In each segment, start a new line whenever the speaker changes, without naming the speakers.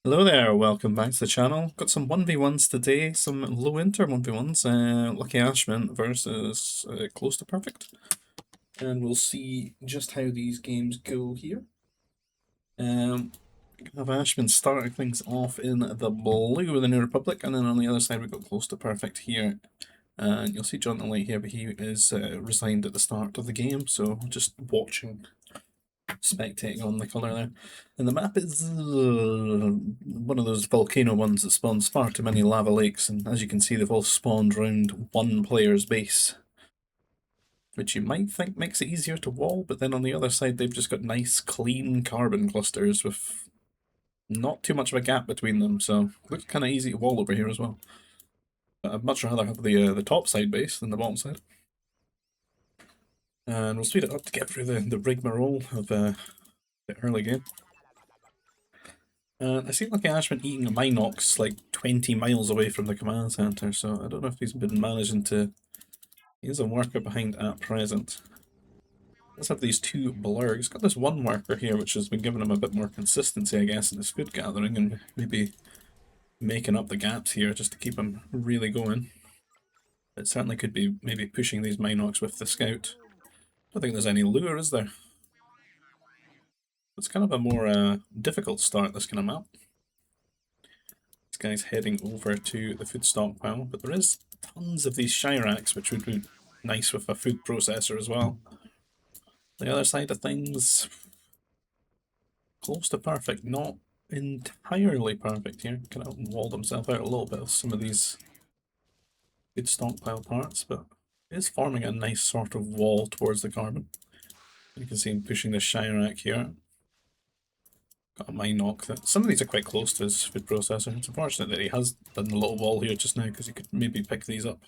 Hello there, welcome back to the channel. Got some 1v1s today, some low inter 1v1s, Luckyashman versus Closetoperfect. And we'll see just how these games go here. Have Ashman starting things off in the blue with the New Republic, and then on the other side we've got Closetoperfect here. And you'll see John the Light here, but he is resigned at the start of the game, so just watching, spectating on the colour there. And the map is one of those volcano ones that spawns far too many lava lakes, and as you can see they've all spawned around one player's base, which you might think makes it easier to wall, but then on the other side they've just got nice clean carbon clusters with not too much of a gap between them, so looks kind of easy to wall over here as well. But I'd much rather have the top side base than the bottom side. And we'll speed it up to get through the rigmarole of the early game. I see Luckyashman eating a Minox like 20 miles away from the command center, so I don't know if he's been managing to... He is a worker behind at present. Let's have these two blurgs. Got this one worker here which has been giving him a bit more consistency, I guess, in his food gathering and maybe making up the gaps here just to keep him really going. It certainly could be maybe pushing these Minox with the scout. I don't think there's any lure, is there? It's kind of a more difficult start, this kind of map. This guy's heading over to the food stockpile, but there is tons of these Shiraks, which would be nice with a food processor as well. The other side of things, close to perfect, not entirely perfect here. Kind of walled himself out a little bit of some of these food stockpile parts, but is forming a nice sort of wall towards the carbon. You can see him pushing the Shirak here. Got a Minoc that some of these are quite close to his food processor. It's unfortunate that he has done a little wall here just now because he could maybe pick these up.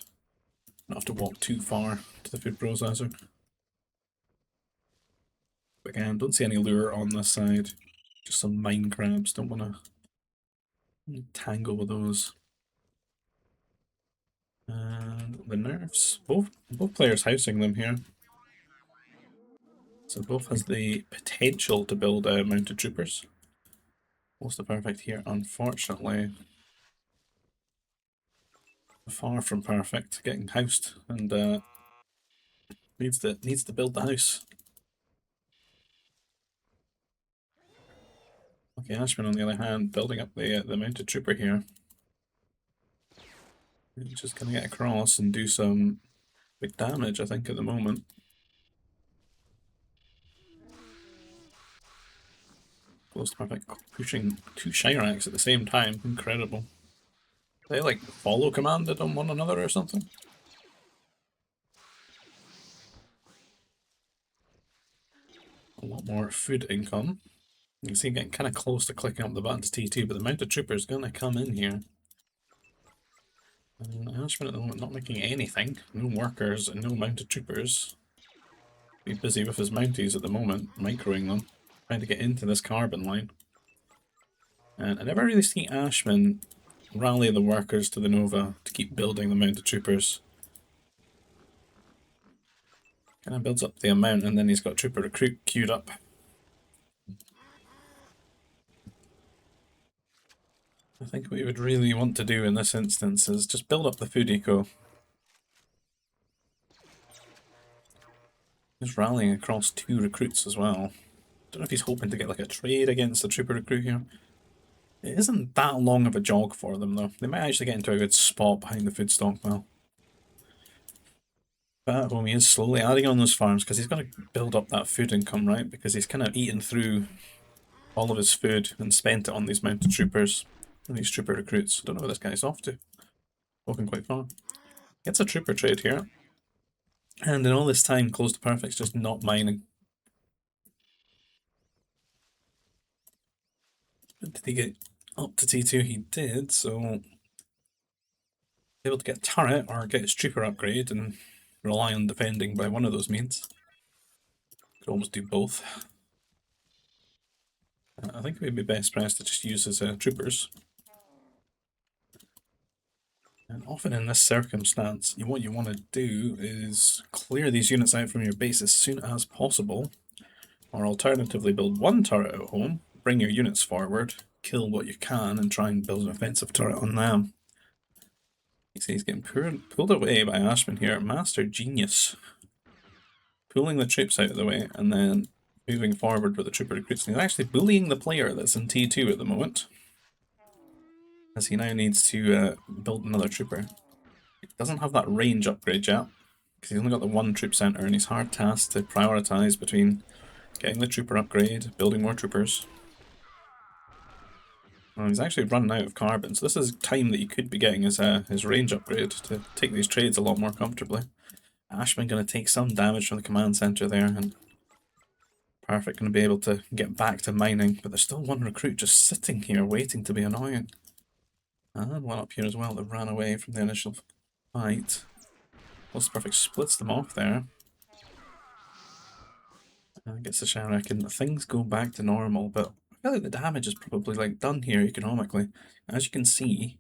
Not have to walk too far to the food processor. But again, don't see any lure on this side. Just some mine crabs. Don't want to tangle with those. And the nerfs. Both players housing them here. So both has the potential to build mounted troopers. Closetoperfect here, unfortunately, far from perfect, getting housed, and needs to build the house. Okay, Ashman on the other hand, building up the mounted trooper here. He's just gonna get across and do some big damage, I think, at the moment. Closetoperfect pushing two Shiraks at the same time, incredible. They like follow commanded on one another or something? A lot more food income. You can see him getting kind of close to clicking up the button to T2, but the mounted trooper is going to come in here. And Ashman at the moment not making anything. No workers and no mounted troopers. Be busy with his mounties at the moment, microing them, trying to get into this carbon line. And I never really see Ashman rally the workers to the Nova to keep building the mounted troopers. Kind of builds up the amount and then he's got trooper recruit queued up. I think what you would really want to do in this instance is just build up the food eco. He's rallying across two recruits as well. Don't know if he's hoping to get like a trade against the trooper recruit here. It isn't that long of a jog for them though. They might actually get into a good spot behind the food stockpile. But at home he is slowly adding on those farms because he's going to build up that food income, right? Because he's kind of eaten through all of his food and spent it on these mounted troopers and these trooper recruits. I don't know where this guy's off to. Walking quite far. Gets a trooper trade here. And in all this time, Closetoperfect's just not mining. Did he get up to T2? He did, so able to get a turret or get his trooper upgrade and rely on defending by one of those means. Could almost do both. I think it would be best pressed to just use his troopers. And often in this circumstance, what you want to do is clear these units out from your base as soon as possible, or alternatively build one turret at home, bring your units forward, kill what you can and try and build an offensive turret on them. You see he's getting pulled away by Ashman here. Master Genius. Pulling the troops out of the way and then moving forward with the trooper recruits. And he's actually bullying the player that's in T2 at the moment, as he now needs to build another trooper. He doesn't have that range upgrade yet, because he's only got the one troop center, and he's hard tasked to prioritize between getting the trooper upgrade, building more troopers. Well, he's actually running out of carbon, so this is time that he could be getting his range upgrade to take these trades a lot more comfortably. Ashman going to take some damage from the command center there, and Perfect going to be able to get back to mining, but there's still one recruit just sitting here waiting to be annoying. And one up here as well that ran away from the initial fight. Closetoperfect splits them off there. Gets the Sharek, and things go back to normal, but I feel like the damage is probably like done here economically. As you can see,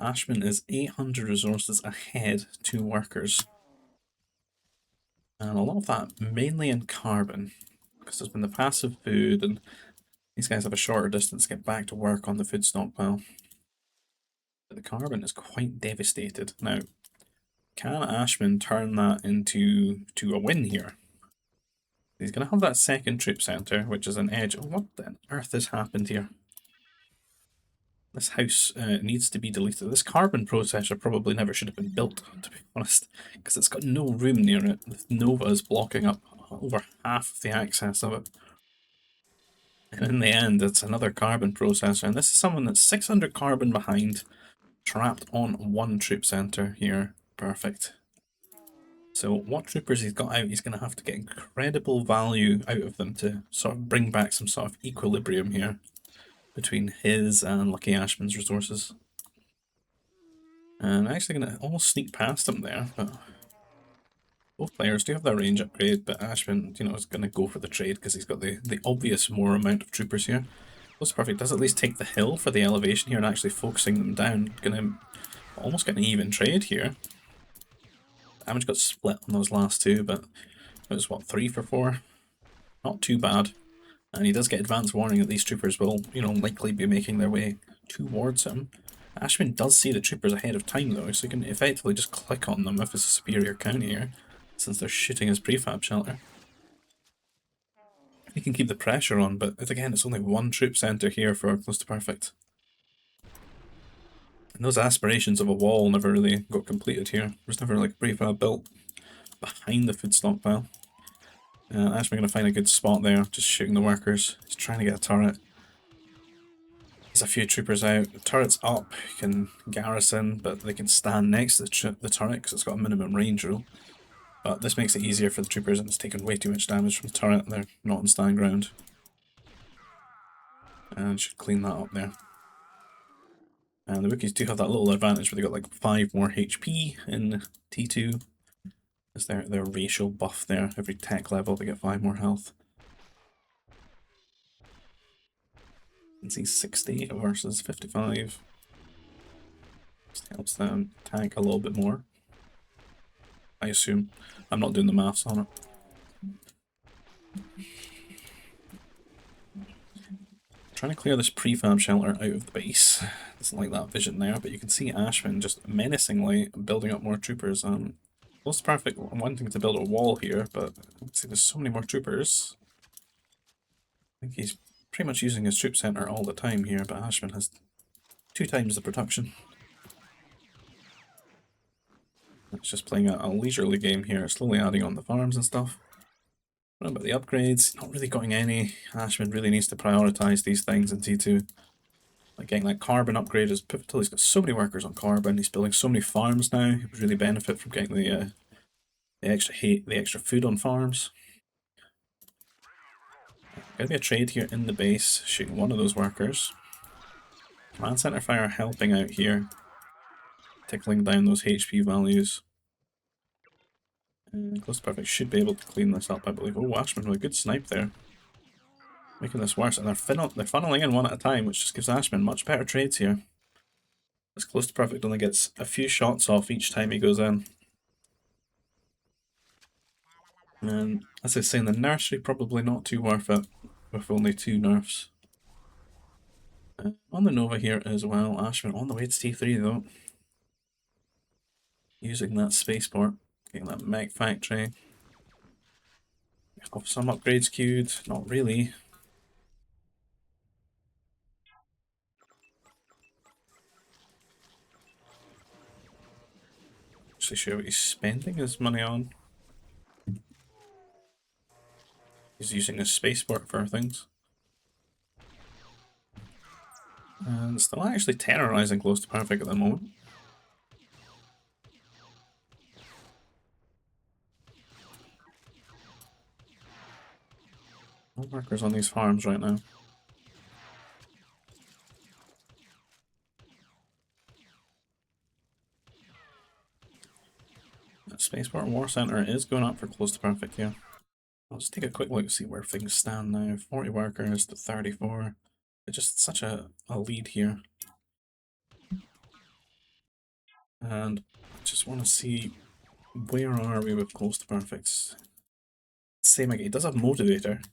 Ashman is 800 resources ahead, 2 workers. And a lot of that mainly in carbon, because there's been the passive food, and these guys have a shorter distance to get back to work on the food stockpile. But the carbon is quite devastated. Now, can Ashman turn that into a win here? He's going to have that second troop center, which is an edge. Oh, what on earth has happened here? This house needs to be deleted. This carbon processor probably never should have been built, to be honest, because it's got no room near it. The Nova is blocking up over half of the access of it. And in the end, it's another carbon processor, and this is someone that's 600 carbon behind, trapped on one troop center here. Perfect. So what troopers he's got out, he's going to have to get incredible value out of them to sort of bring back some sort of equilibrium here between his and Luckyashman's resources. And I'm actually going to almost sneak past him there, but both players do have their range upgrade, but Ashman, you know, is going to go for the trade because he's got the obvious more amount of troopers here. Closetoperfect does at least take the hill for the elevation here and actually focusing them down. Going to almost get an even trade here. Damage got split on those last two, but it was, what, 3 for 4? Not too bad. And he does get advance warning that these troopers will, you know, likely be making their way towards him. Ashman does see the troopers ahead of time, though, so he can effectively just click on them if it's a superior county here, since they're shooting his prefab shelter. He can keep the pressure on, but again, it's only one troop center here for Closetoperfect. And those aspirations of a wall never really got completed here. There's never like prefab built behind the food stockpile. Ashman going to find a good spot there, just shooting the workers. He's trying to get a turret. There's a few troopers out. The turret's up, you can garrison, but they can stand next to the turret because it's got a minimum range rule. But this makes it easier for the troopers, and it's taken way too much damage from the turret. They're not on stand ground. And should clean that up there. And the Wookiees do have that little advantage where they got like 5 more HP in T2. Is their racial buff there. Every tech level they get 5 more health. You can see 60 versus 55. Just helps them tank a little bit more, I assume. I'm not doing the maths on it. Trying to clear this prefab shelter out of the base. Doesn't like that vision there, but you can see Ashman just menacingly building up more troopers. Closetoperfect wanting to build a wall here, but you can see there's so many more troopers. I think he's pretty much using his troop center all the time here, but Ashman has 2 times the production. It's just playing a leisurely game here, slowly adding on the farms and stuff. What about the upgrades? Not really getting any. Ashman really needs to prioritize these things in T2. Like getting that carbon upgrade is pivotal. He's got so many workers on carbon. He's building so many farms now. He would really benefit from getting the extra food on farms. Gonna be a trade here in the base, shooting one of those workers. Command center fire helping out here, tickling down those HP values. Closetoperfect should be able to clean this up, I believe. Oh, Ashman with a good snipe there. Making this worse, and they're funneling in one at a time, which just gives Ashman much better trades here. As Closetoperfect only gets a few shots off each time he goes in. And as I say, in the nursery, probably not too worth it, with only 2 nerfs. On the Nova here as well, Ashman on the way to T3 though. Using that spaceport, getting that mech factory. Got some upgrades queued, not really. Actually sure what he's spending his money on. He's using his spaceport for things. And still actually terrorizing Closetoperfect at the moment. No workers on these farms right now. That Spaceport War Center is going up for Closetoperfect here. Let's take a quick look to see where things stand now. 40 workers to 34. It's just such a lead here. And I just want to see where are we with Closetoperfect. Same again, it does have Motivator.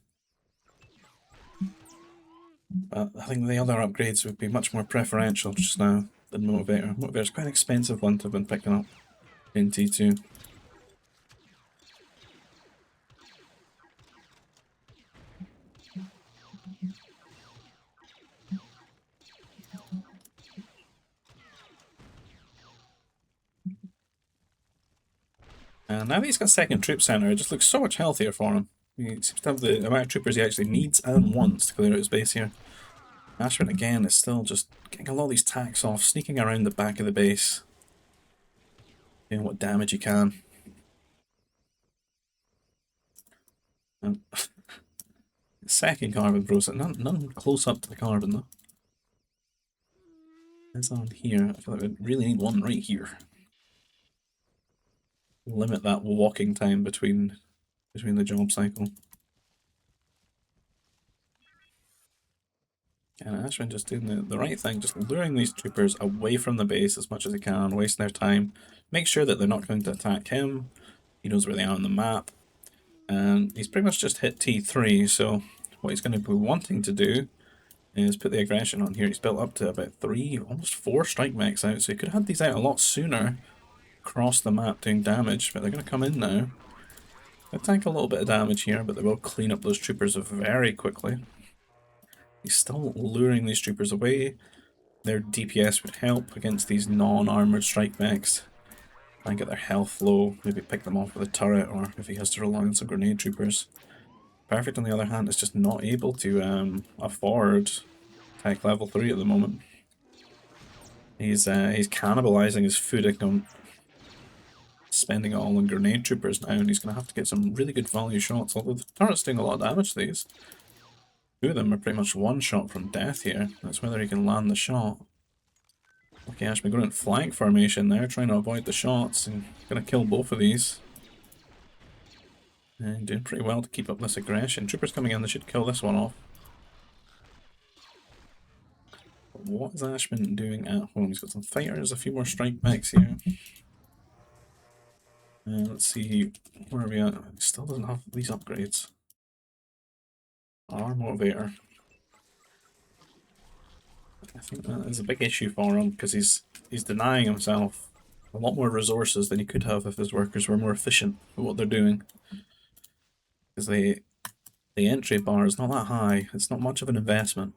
But I think the other upgrades would be much more preferential just now than Motivator. Motivator's quite an expensive one to have been picking up in T2. And now that he's got second troop center, it just looks so much healthier for him. He seems to have the amount of troopers he actually needs and wants to clear out his base here. Ashman again is still just getting a lot of these attacks off, sneaking around the back of the base, doing what damage he can. And second carbon process, none close up to the carbon though. It's on here. I feel like we really need one right here. Limit that walking time between the job cycle. And Ashman just doing the right thing, just luring these troopers away from the base as much as he can, wasting their time. Make sure that they're not going to attack him. He knows where they are on the map. And he's pretty much just hit T3, so what he's going to be wanting to do is put the aggression on here. He's built up to about 3, almost 4 strike mechs out, so he could have had these out a lot sooner, across the map doing damage, but they're going to come in now. They'll tank a little bit of damage here, but they will clean up those troopers very quickly. He's still luring these troopers away. Their DPS would help against these non-armoured strike mechs. Try and get their health low, maybe pick them off with a turret, or if he has to rely on some grenade troopers. Perfect, on the other hand, is just not able to afford tech level 3 at the moment. He's cannibalizing his food income, spending it all on grenade troopers now, and he's going to have to get some really good value shots, although the turret's doing a lot of damage to these. 2 of them are pretty much one shot from death here. That's whether he can land the shot. Luckyashman going in flank formation there, trying to avoid the shots, and going to kill both of these. And doing pretty well to keep up this aggression. Troopers coming in, they should kill this one off. But what is Ashman doing at home? He's got some fighters, a few more strike mechs here. Let's see, where are we at? He still doesn't have these upgrades. Our motivator. I think that is a big issue for him, because he's denying himself a lot more resources than he could have if his workers were more efficient at what they're doing. Because the entry bar is not that high, it's not much of an investment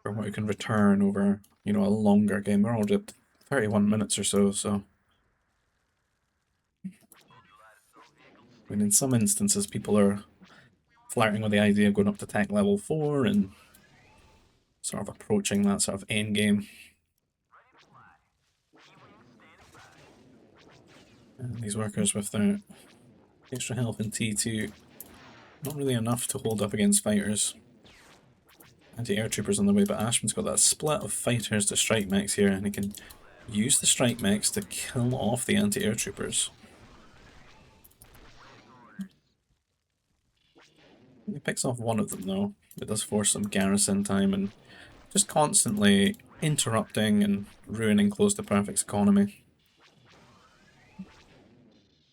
for what you can return over, you know, a longer game. We're already up to 31 minutes or so, so... I mean, in some instances people are flirting with the idea of going up to tech level 4 and sort of approaching that sort of end game. And these workers with their extra health in T2, not really enough to hold up against fighters. Anti-air troopers on the way, but Ashman's got that split of fighters to strike mechs here, and he can use the strike mechs to kill off the anti-air troopers. He picks off one of them though. It does force some garrison time and just constantly interrupting and ruining Closetoperfect's economy.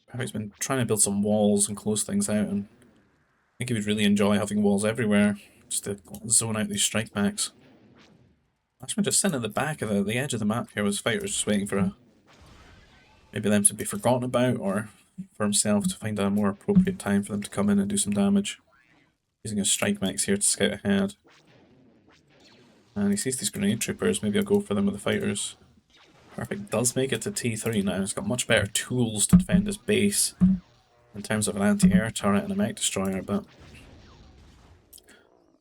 Perfect's been trying to build some walls and close things out, and I think he would really enjoy having walls everywhere. just to zone out these strike backs. Ashman just sitting at the back of the edge of the map here with fighters, just waiting for maybe them to be forgotten about, or for himself to find a more appropriate time for them to come in and do some damage. Using his strike mechs here to scout ahead. And he sees these grenade troopers, maybe I'll go for them with the fighters. Perfect does make it to T3 now. He's got much better tools to defend his base in terms of an anti-air turret and a mech destroyer, but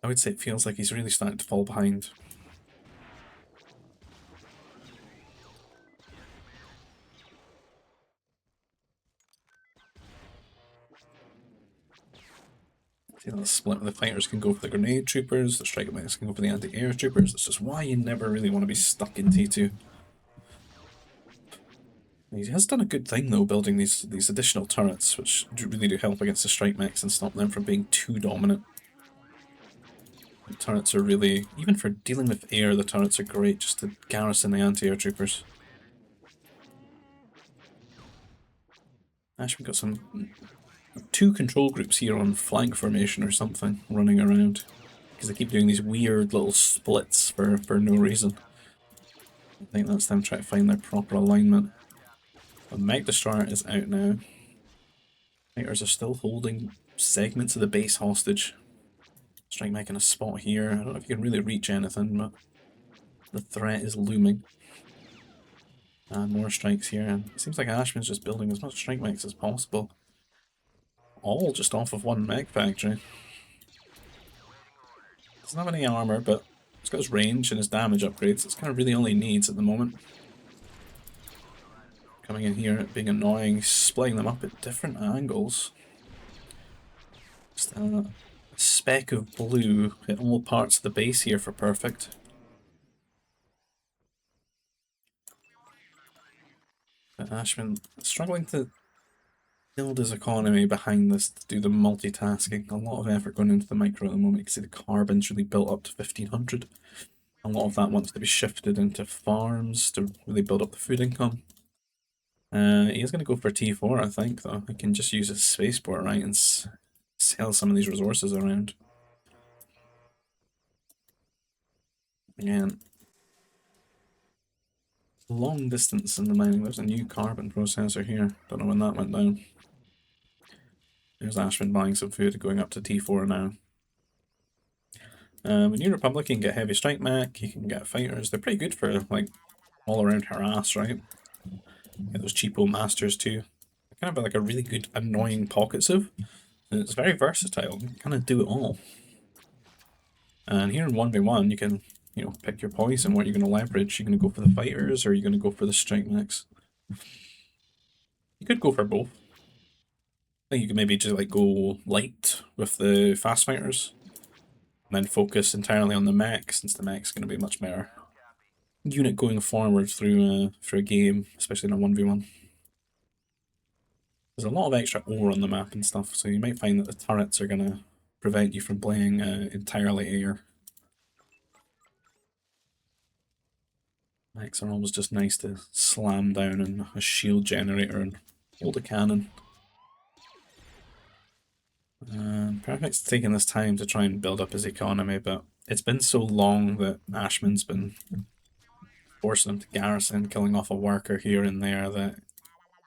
I would say it feels like he's really starting to fall behind. See that split where the fighters can go for the grenade troopers, the striker mechs can go for the anti-air troopers. That's just why you never really want to be stuck in T2. He has done a good thing though, building these additional turrets, which really do help against the strike mechs and stop them from being too dominant. The turrets are really, even for dealing with air, the turrets are great just to garrison the anti-air troopers. Actually, we've got some 2 control groups here on flank formation or something running around, because they keep doing these weird little splits for no reason. I think that's them trying to find their proper alignment. The mech destroyer is out now. Fighters are still holding segments of the base hostage. Strike mech in a spot here. I don't know if you can really reach anything, but the threat is looming. And more strikes here, and it seems like Ashman's just building as much strike mechs as possible. All just off of one mech factory. Doesn't have any armor, but he's got his range and his damage upgrades. It's kind of really all he needs at the moment. Coming in here, being annoying, splitting them up at different angles. Just a speck of blue at all parts of the base here for perfect. But Ashman struggling to build his economy behind this to do the multitasking. A lot of effort going into the micro at the moment. You can see the carbon's really built up to 1500. A lot of that wants to be shifted into farms to really build up the food income. He is going to go for T4, I think, though. He can just use his spaceport, right, and sell some of these resources around. Again, long distance in the mining. There's a new carbon processor here. Don't know when that went down. There's Ashman buying some food, going up to T4 now. With New Republic, you can get heavy strike mech, you can get fighters. They're pretty good for, like, all-around harass, right? Get those cheapo masters too. They're kind of like a really good, annoying pocket sieve. And it's very versatile. You can kind of do it all. And here in 1v1, you can, you know, pick your poison, what you're going to leverage. You're going to go for the fighters, or you're going to go for the strike mechs. You could go for both. I think you could maybe just like go light with the fast fighters, and then focus entirely on the mech, since the mech's going to be much better unit going forward through a game, especially in a 1v1. There's a lot of extra ore on the map and stuff, so you might find that the turrets are going to prevent you from playing entirely air. Mechs are always just nice to slam down in a shield generator and hold a cannon. Perfect's taking this time to try and build up his economy, but it's been so long that Ashman's been forcing him to garrison, killing off a worker here and there, that,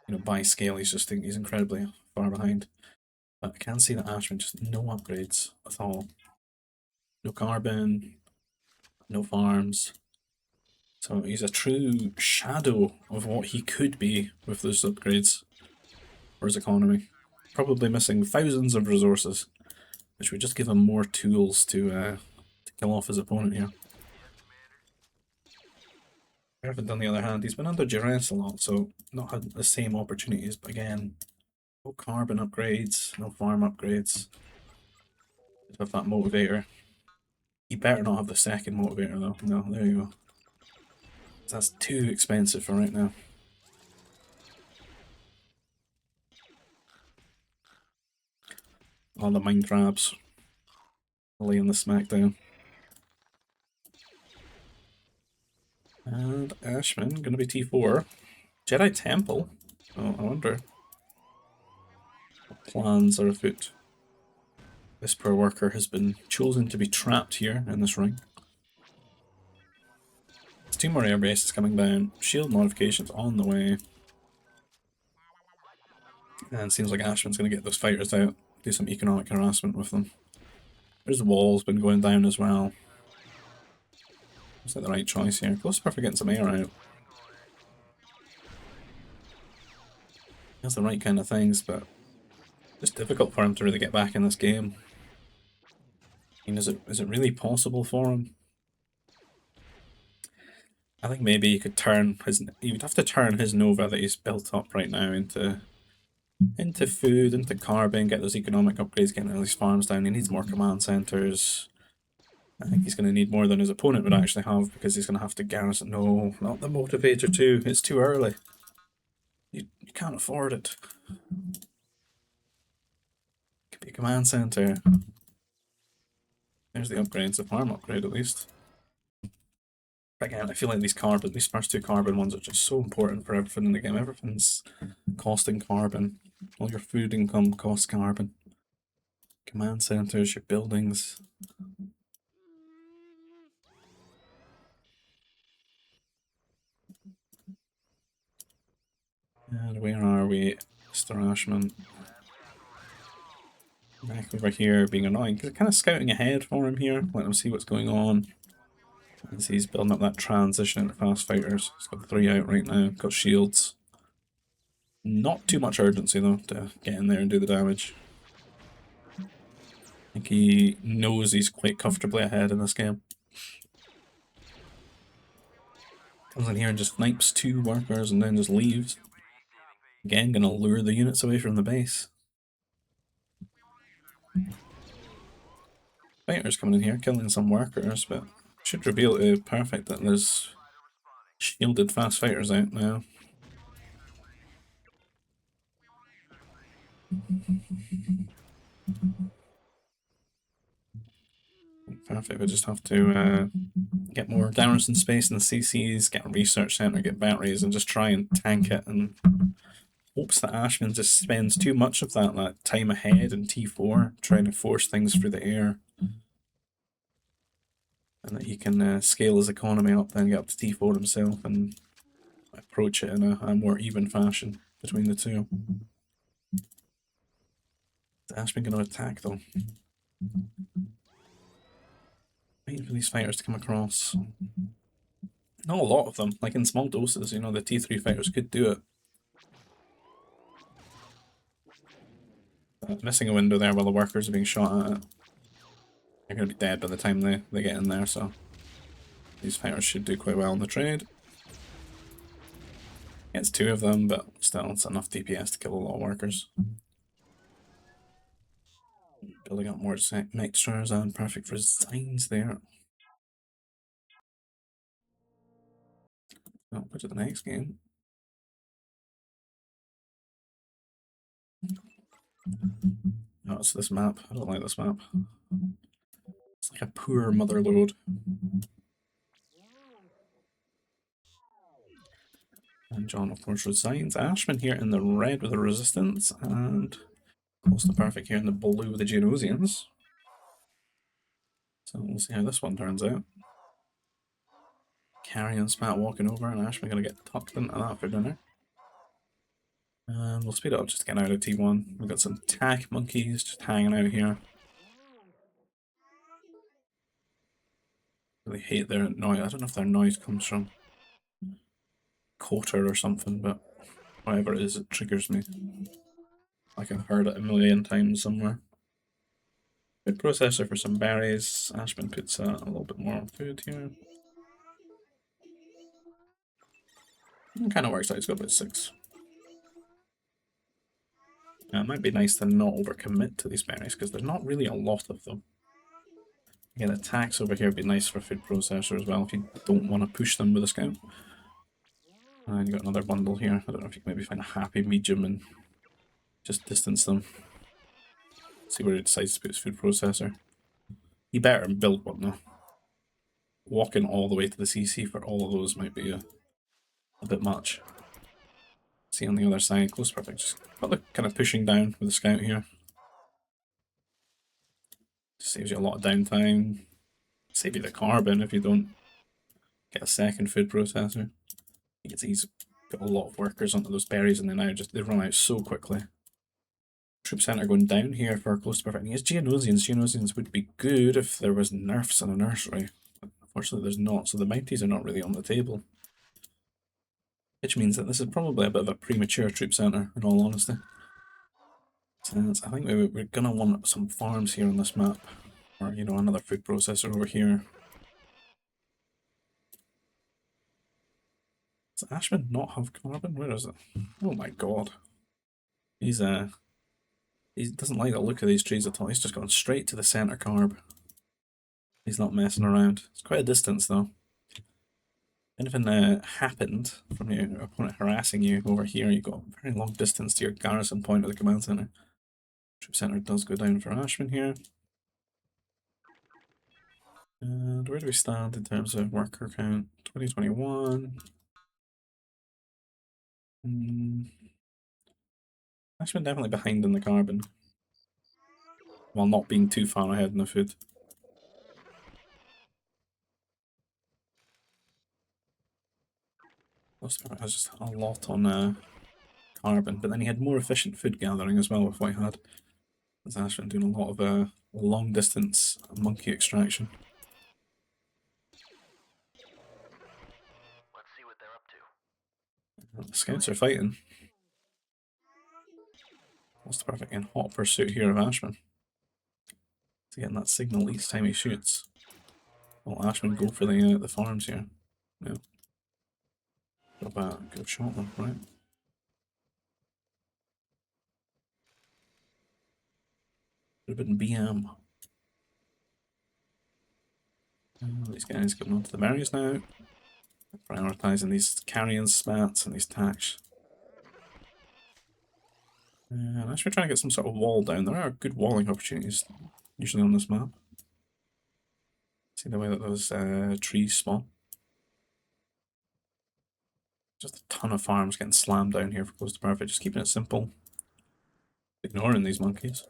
you know, by scale he's incredibly far behind. But I can see that Ashman just no upgrades at all. No carbon, no farms. So he's a true shadow of what he could be with those upgrades for his economy. Probably missing thousands of resources, which would just give him more tools to kill off his opponent here. Perfect, on the other hand, he's been under duress a lot, so not had the same opportunities, but again, no carbon upgrades, no farm upgrades. With that motivator. He better not have the second motivator though. No, there you go. That's too expensive for right now. All the mine crabs laying the smackdown. And Ashman, gonna be T4. Jedi Temple? Oh, I wonder what plans are afoot. This poor worker has been chosen to be trapped here in this ring. There's 2 more air bases coming down. Shield modifications on the way. And it seems like Ashman's going to get those fighters out, do some economic harassment with them. There's the walls been going down as well. Is that the right choice here? Closetoperfect getting some air out. He has the right kind of things, but it's difficult for him to really get back in this game. I mean, is it really possible for him? I think maybe he could turn his. He would have to turn his Nova that he's built up right now into food, into carbon, get those economic upgrades, getting all these farms down. He needs more command centers. I think he's going to need more than his opponent would actually have, because he's going to have to garrison. No, not the motivator too. It's too early. You can't afford it. Could be a command center. There's the upgrades, the farm upgrade at least. Again, I feel like these first 2 carbon ones are just so important for everything in the game. Everything's costing carbon. All your food income costs carbon. Command centers, your buildings. And where are we, Mr. Ashman? Back over here being annoying, because kind of scouting ahead for him here, letting him see what's going on. As he's building up that transition into fast fighters. He's got 3 out right now, got shields. Not too much urgency though to get in there and do the damage. I think he knows he's quite comfortably ahead in this game. Comes in here and just snipes 2 workers and then just leaves. Again, gonna lure the units away from the base. Fighters coming in here, killing some workers, but should reveal to Perfect that there's shielded fast fighters out now. Perfect, we just have to get more garrison space in the CCs, get a research center, get batteries, and just try and tank it, and hopes that Ashman just spends too much of that time ahead in T4, trying to force things through the air. And that he can scale his economy up, then get up to T4 himself, and approach it in a more even fashion between the two. Is Ashman going to attack though? Waiting for these fighters to come across. Not a lot of them, like in small doses, you know, the T3 fighters could do it. Missing a window there while the workers are being shot at it. They're going to be dead by the time they get in there, so these fighters should do quite well in the trade. Gets 2 of them, but still it's enough DPS to kill a lot of workers. Building up more mixtures and perfect resigns there. Oh, go to the next game. Oh, it's this map. I don't like this map. It's like a poor mother lode. And John, of course, resigns. Ashman here in the red with the resistance, and Closetoperfect here in the blue with the Geonosians. So we'll see how this one turns out. Carrion Spat walking over, and Ashman gonna get tucked into that for dinner. And we'll speed it up just to get out of T1. We've got some tack monkeys just hanging out here. Really hate their noise. I don't know if their noise comes from Cotter or something, but whatever it is, it triggers me. Like I've heard it a million times somewhere. Food processor for some berries. Ashman puts a little bit more on food here. It kind of works out, he's got about 6. It might be nice to not overcommit to these berries, because there's not really a lot of them. Again, attacks over here would be nice for food processor as well, if you don't want to push them with a scout. And you got another bundle here. I don't know if you can maybe find a happy medium and just distance them. See where he decides to put his food processor. He better build one though. Walking all the way to the CC for all of those might be a bit much. See on the other side, Closetoperfect just got the kind of pushing down with the scout here. Saves you a lot of downtime. Save you the carbon if you don't get a second food processor. He's put a lot of workers onto those berries and then now just they run out so quickly. Troop center going down here for Closetoperfect. He has Geonosians. Geonosians would be good if there was nerfs in a nursery. Unfortunately, there's not, so the Mounties are not really on the table. Which means that this is probably a bit of a premature troop center, in all honesty. Since I think we're going to want some farms here on this map. Or, you know, another food processor over here. Does Ashman not have carbon? Where is it? Oh my god. He doesn't like the look of these trees at all. He's just gone straight to the center carb. He's not messing around. It's quite a distance though. Anything happened from your opponent harassing you over here, you've got a very long distance to your garrison point of the command center. Troop center does go down for Ashman here. And where do we stand in terms of worker count? 2021. Ashman definitely behind in the carbon, while not being too far ahead in the food. Closetoperfect has just a lot on carbon, but then he had more efficient food gathering as well with what he had. There's Ashman doing a lot of long distance monkey extraction.
Let's see what they're up to.
The scouts are fighting. Closetoperfect in hot pursuit here of Ashman. He's getting that signal each time he shoots. Will Ashman go for the farms here? No. Go shot them, right? Could have been BM. These guys getting onto the berries now. Prioritising these carrion spats and these tax. And actually trying to get some sort of wall down. There are good walling opportunities usually on this map. See the way that those trees spawn. Just a ton of farms getting slammed down here for Closetoperfect. Just keeping it simple. Ignoring these monkeys.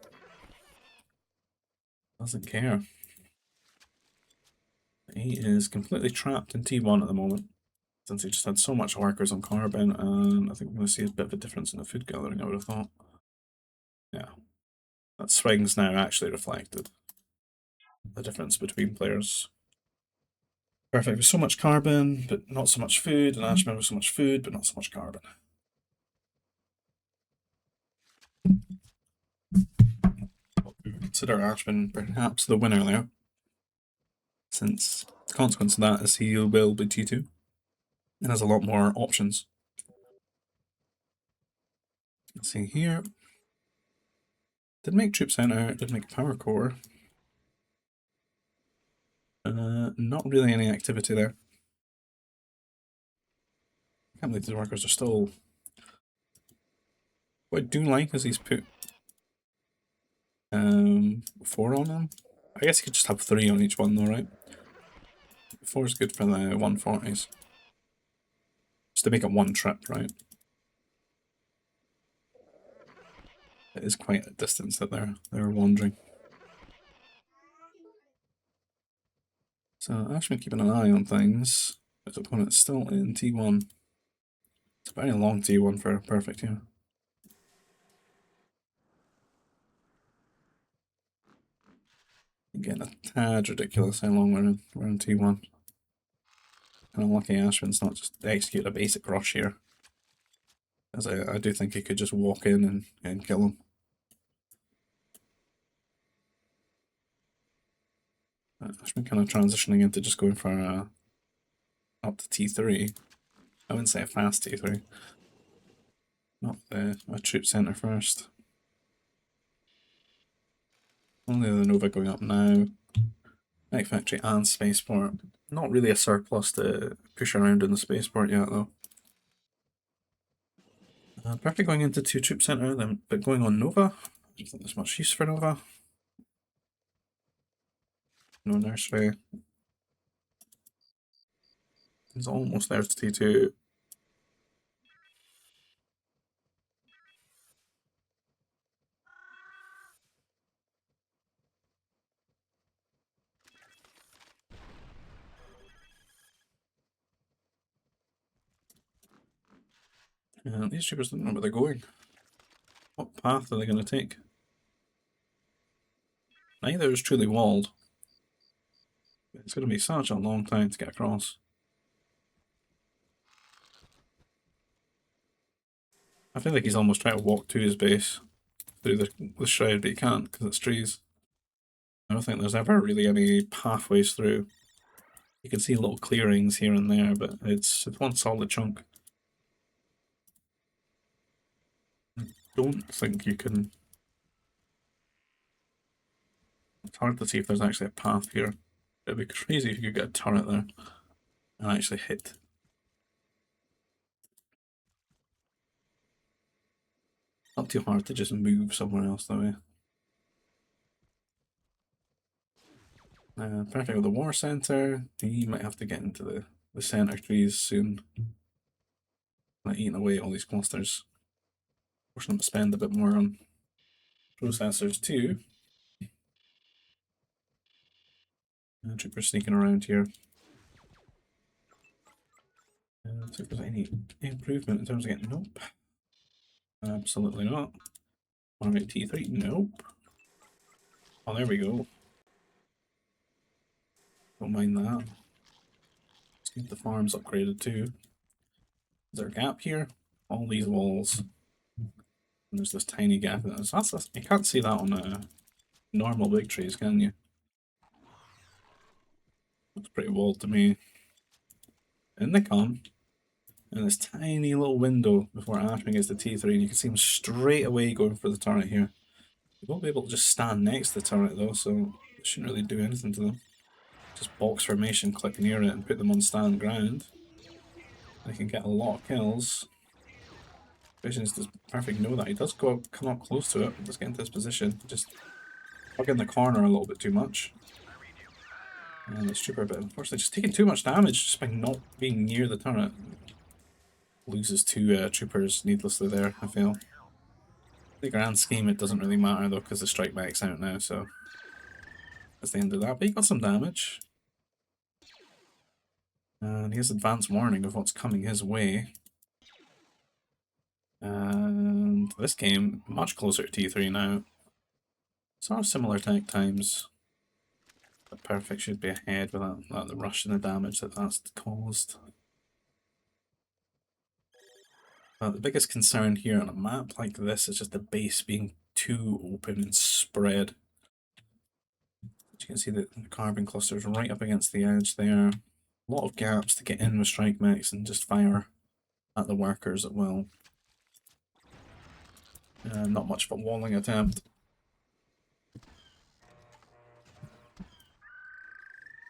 Doesn't care. He is completely trapped in T1 at the moment, since he just had so much workers on carbon, and I think we're going to see a bit of a difference in the food gathering, I would have thought. Yeah. That swing's now actually reflected the difference between players. Perfect with so much carbon, but not so much food, and Ashman with so much food, but not so much carbon. Consider Ashman perhaps the winner there, since the consequence of that is he will be T2 and has a lot more options. Let's see here. Did make troop center, did make power core. Not really any activity there. I can't believe these workers are still. What I do like is he's put 4 on them. I guess you could just have 3 on each one though, right? 4 is good for the 140s. Just to make it one trip, right? It is quite a distance that they're wandering. So Ashman keeping an eye on things. His opponent's still in T1. It's a very long T1 for Perfect here. Again, a tad ridiculous how long we're in T1. Kind of lucky Ashman's not just execute a basic rush here. As I do think he could just walk in and kill him. Ashman kind of transitioning into just going for up to T3. I wouldn't say a fast T3. Not a troop center first. Only the Nova going up now. Mech Factory and Spaceport. Not really a surplus to push around in the Spaceport yet though. Perfect going into 2 troop center, then but going on Nova. I don't think there's much use for Nova. No nursery. He's almost there to T2. These troopers don't know where they're going. What path are they going to take? Neither is truly walled. It's going to be such a long time to get across. I feel like he's almost trying to walk to his base through the shroud, but he can't because it's trees. I don't think there's ever really any pathways through. You can see little clearings here and there, but it's one solid chunk. I don't think you can... It's hard to see if there's actually a path here. It'd be crazy if you could get a turret there and actually hit. Not too hard to just move somewhere else though, eh? Perfect with the war center. He might have to get into the center trees soon. Like eating away all these clusters. Forcing them to spend a bit more on processors too. Troopers sneaking around here. See if there's any improvement in terms of getting... Nope. Absolutely not. What about T3? Nope. Oh, there we go. Don't mind that. Let's get the farms upgraded too. Is there a gap here? All these walls. And there's this tiny gap in this. You can't see that on normal big trees, can you? Looks pretty walled to me. In they come. And this tiny little window before Ashman gets the T3, and you can see him straight away going for the turret here. You won't be able to just stand next to the turret though, so it shouldn't really do anything to them. Just box formation, click near it, and put them on stand ground. They can get a lot of kills. Visions does perfect know that. He does come up close to it, but does get into this position. Just hug in the corner a little bit too much. And this trooper, but unfortunately just taking too much damage just by not being near the turret. Loses two troopers needlessly there, I feel. The grand scheme, it doesn't really matter though, because the strike back's out now, so that's the end of that. But he got some damage. And he has advanced warning of what's coming his way. And this game, much closer to T3 now. Sort of similar attack times. But Perfect should be ahead without the rush and the damage that's caused. The biggest concern here on a map like this is just the base being too open and spread. As you can see the carbon clusters right up against the edge there. A lot of gaps to get in with strike mechs and just fire at the workers at will. Not much of a walling attempt.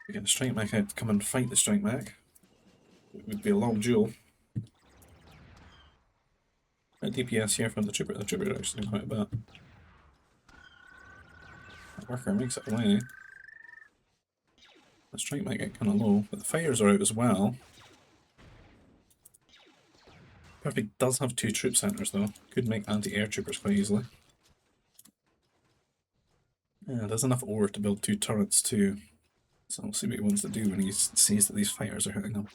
We get the strike mech out to come and fight the strike mech. It would be a long duel. A DPS here from the trooper. The trooper actually doing quite a bit. That worker makes it away. The strike might get kind of low, but the fires are out as well. Perfect does have two troop centers though. Could make anti-air troopers quite easily. Yeah, there's enough ore to build two turrets too. So we'll see what he wants to do when he sees that these fighters are hitting him.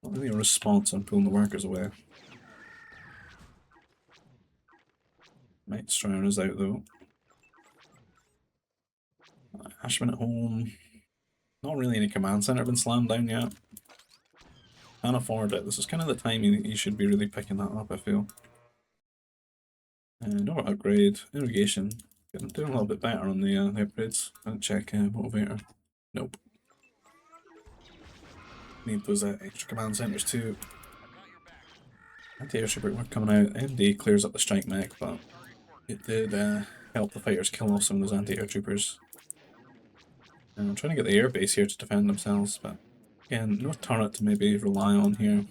Not really a response on pulling the workers away. Might Stroud is out though. Ashman at home. Not really any command center been slammed down yet. Can't afford it. This is kind of the time you should be really picking that up, I feel. No upgrade. Irrigation. Doing a little bit better on the upgrades. I'll check motivator. Nope. Need those extra command centers too. Anti-air trooper coming out. MD clears up the strike mech, but it did help the fighters kill off some of those anti-air troopers. I'm trying to get the air base here to defend themselves, but again, no turret to maybe rely on here.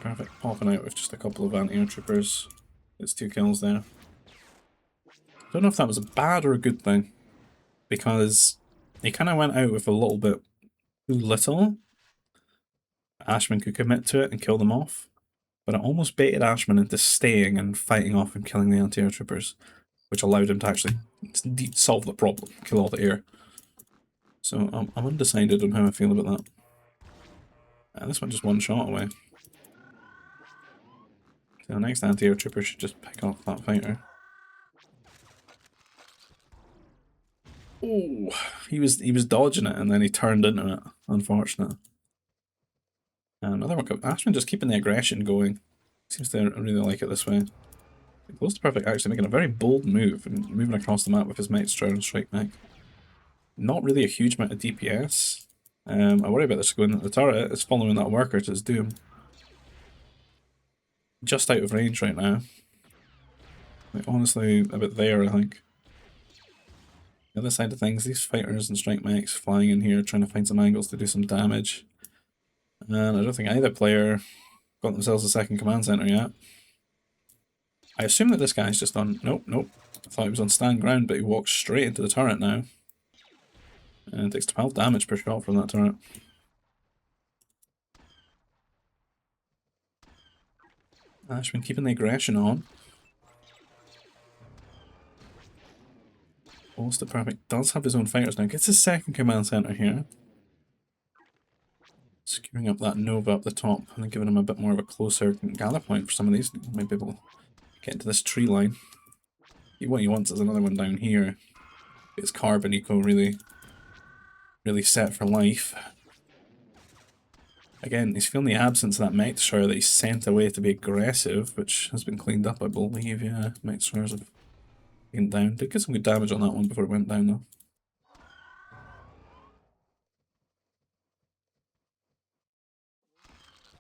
Perfect, popping out with just a couple of anti-air troopers. It's 2 kills there. Don't know if that was a bad or a good thing, because he kind of went out with a little bit too little. Ashman could commit to it and kill them off, but it almost baited Ashman into staying and fighting off and killing the anti-air troopers. which allowed him to actually solve the problem, kill all the air. So I'm undecided on how I feel about that. And this one just one shot away. So the next anti-air trooper should just pick off that fighter. Oh, he was dodging it and then he turned into it. Unfortunate. And another one. Ashman just keeping the aggression going. Seems to really like it this way. Closetoperfect actually making a very bold move and moving across the map with his Mech Destroyer and Strike Mech. Not really a huge amount of DPS. I worry about this going into the turret. It's following that worker to his doom. Just out of range right now. Like, honestly, a bit there, I think. The other side of things, these fighters and strike mechs flying in here trying to find some angles to do some damage. And I don't think either player got themselves a second command center yet. I assume that this guy's just on... Nope, nope. I thought he was on stand ground, but he walks straight into the turret now. And takes 12 damage per shot from that turret. Ashman keeping the aggression on. Closetoperfect does have his own fighters now. Gets his second command center here. Skewing up that Nova up the top and then giving him a bit more of a closer gather point for some of these. Might be able to get into this tree line. What he wants is another one down here. His carbon eco really set for life. Again, he's feeling the absence of that Mech Destroyer that he's sent away to be aggressive, which has been cleaned up, I believe. Yeah, Mech Destroyers have been down. Did get some good damage on that one before it went down, though.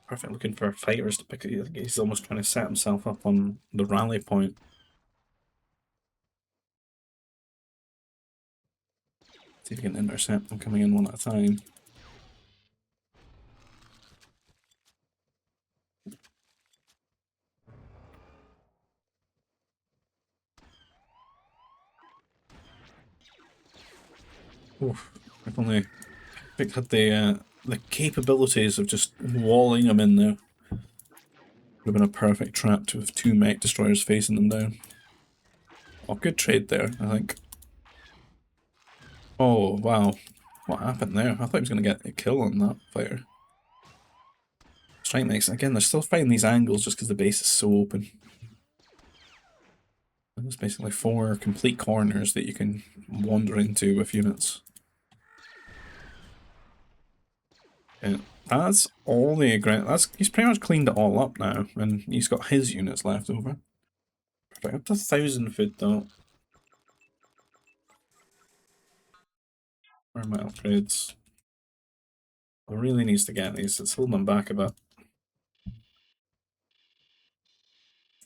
Perfect looking for fighters to pick. He's almost trying to set himself up on the rally point. See if he can intercept them coming in one at a time. Oof, if only Vic had the capabilities of just walling them in there. Would have been a perfect trap to have two Mech Destroyers facing them down. Oh, good trade there, I think. Oh, wow. What happened there? I thought he was going to get a kill on that fighter. Strike Mechs, again, they're still finding these angles just because the base is so open. And there's basically 4 complete corners that you can wander into with units. Yeah, that's all the he's pretty much cleaned it all up now, and he's got his units left over. Perfect. Up to 1,000 food though. Where are my upgrades? I really needs to get these. It's holding them back a bit.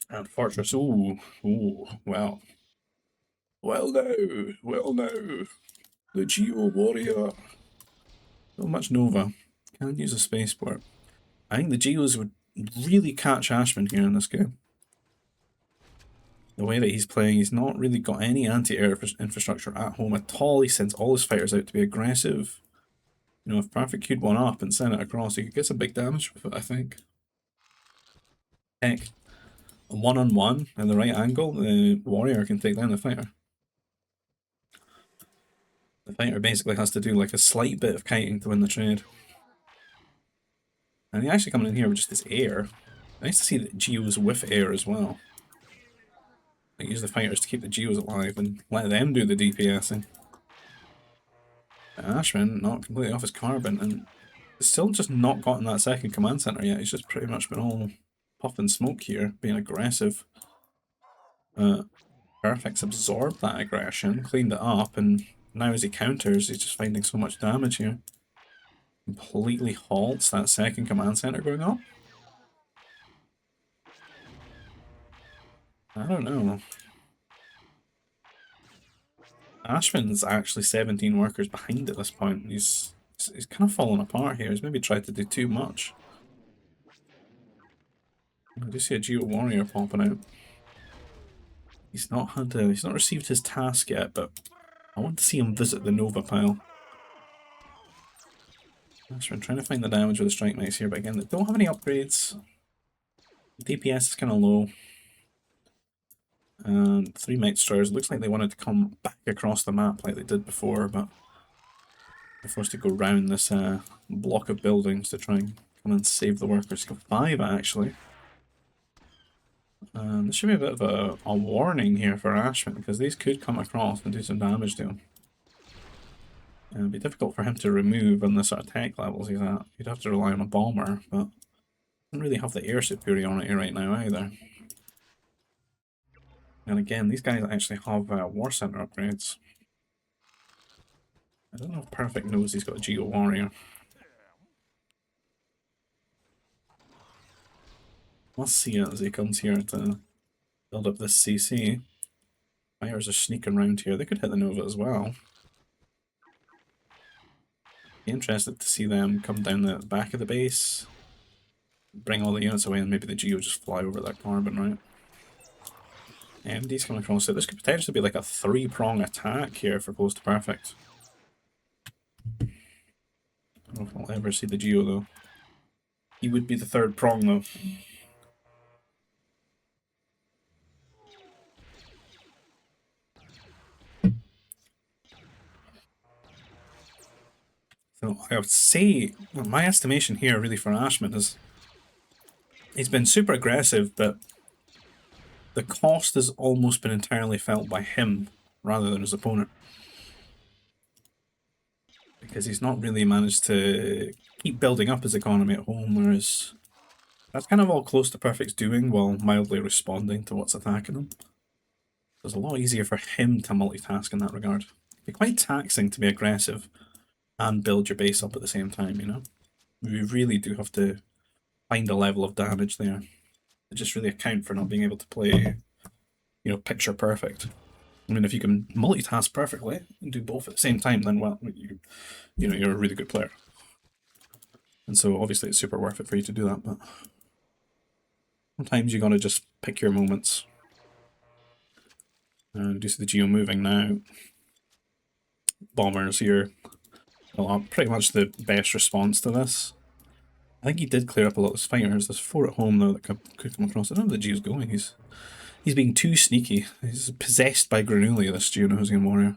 And Fortress. Ooh, ooh, well. Well now, well now. The Geo Warrior. Not much Nova. Can't use a spaceport. I think the Geos would really catch Ashman here in this game. The way that he's playing, he's not really got any anti-air infrastructure at home at all. He sends all his fighters out to be aggressive. You know, if Perfect queued one up and sent it across, he could get some big damage with it, I think. Heck, a one-on-one in the right angle, the warrior can take down the fighter. The fighter basically has to do like a slight bit of kiting to win the trade. And he actually coming in here with just this air. Nice to see that Geo's with air as well. Like, use the fighters to keep the Geos alive and let them do the DPSing. Ashman not completely off his carbon and still just not gotten that second command center yet. He's just pretty much been all puff and smoke here, being aggressive. Perfect's absorbed that aggression, cleaned it up, and now as he counters, he's just finding so much damage here. Completely halts that second command center going up. I don't know. Ashman's actually 17 workers behind at this point. He's kind of falling apart here. He's maybe tried to do too much. I do see a Geo Warrior popping out. He's not received his task yet, but I want to see him visit the Nova pile. Ashman trying to find the damage with the Strike Mechs here, but again, they don't have any upgrades. DPS is kind of low. And 3 mech destroyers. Looks like they wanted to come back across the map like they did before, but they're forced to go round this block of buildings to try and come and save the workers. Got 5 actually. This should be a bit of a warning here for Ashman, because these could come across and do some damage to him. It'd be difficult for him to remove on the sort of tech levels he's at. He'd have to rely on a bomber, but doesn't really have the air superiority right now either. And again, these guys actually have War Center upgrades. I don't know if Perfect knows he's got a Geo Warrior. Let's see it as he comes here to build up this CC. Fires are sneaking around here. They could hit the Nova as well. Be interested to see them come down the back of the base, bring all the units away, and maybe the Geo just fly over that carbon, right? MD's coming across it. This could potentially be like a 3-prong attack here for Closetoperfect. I don't know if I'll ever see the Geo though. He would be the 3rd prong though. So I would say, well, my estimation here really for Ashman is he's been super aggressive, but the cost has almost been entirely felt by him rather than his opponent. Because he's not really managed to keep building up his economy at home, whereas that's kind of all Closetoperfect's doing while mildly responding to what's attacking him. It's a lot easier for him to multitask in that regard. It'd be quite taxing to be aggressive and build your base up at the same time, you know? We really do have to find a level of damage there to just really account for not being able to play, you know, picture perfect. I mean, if you can multitask perfectly and do both at the same time, then, well, you know, you're a really good player. And so, obviously, it's super worth it for you to do that, but sometimes you gotta just pick your moments. Do you see the Geo moving now? Bombers here. Well, pretty much the best response to this. I think he did clear up a lot of his fighters. There's 4 at home though that could come across. I don't know where the Geo's going. He's being too sneaky. He's possessed by Granulia, this Geonosian warrior.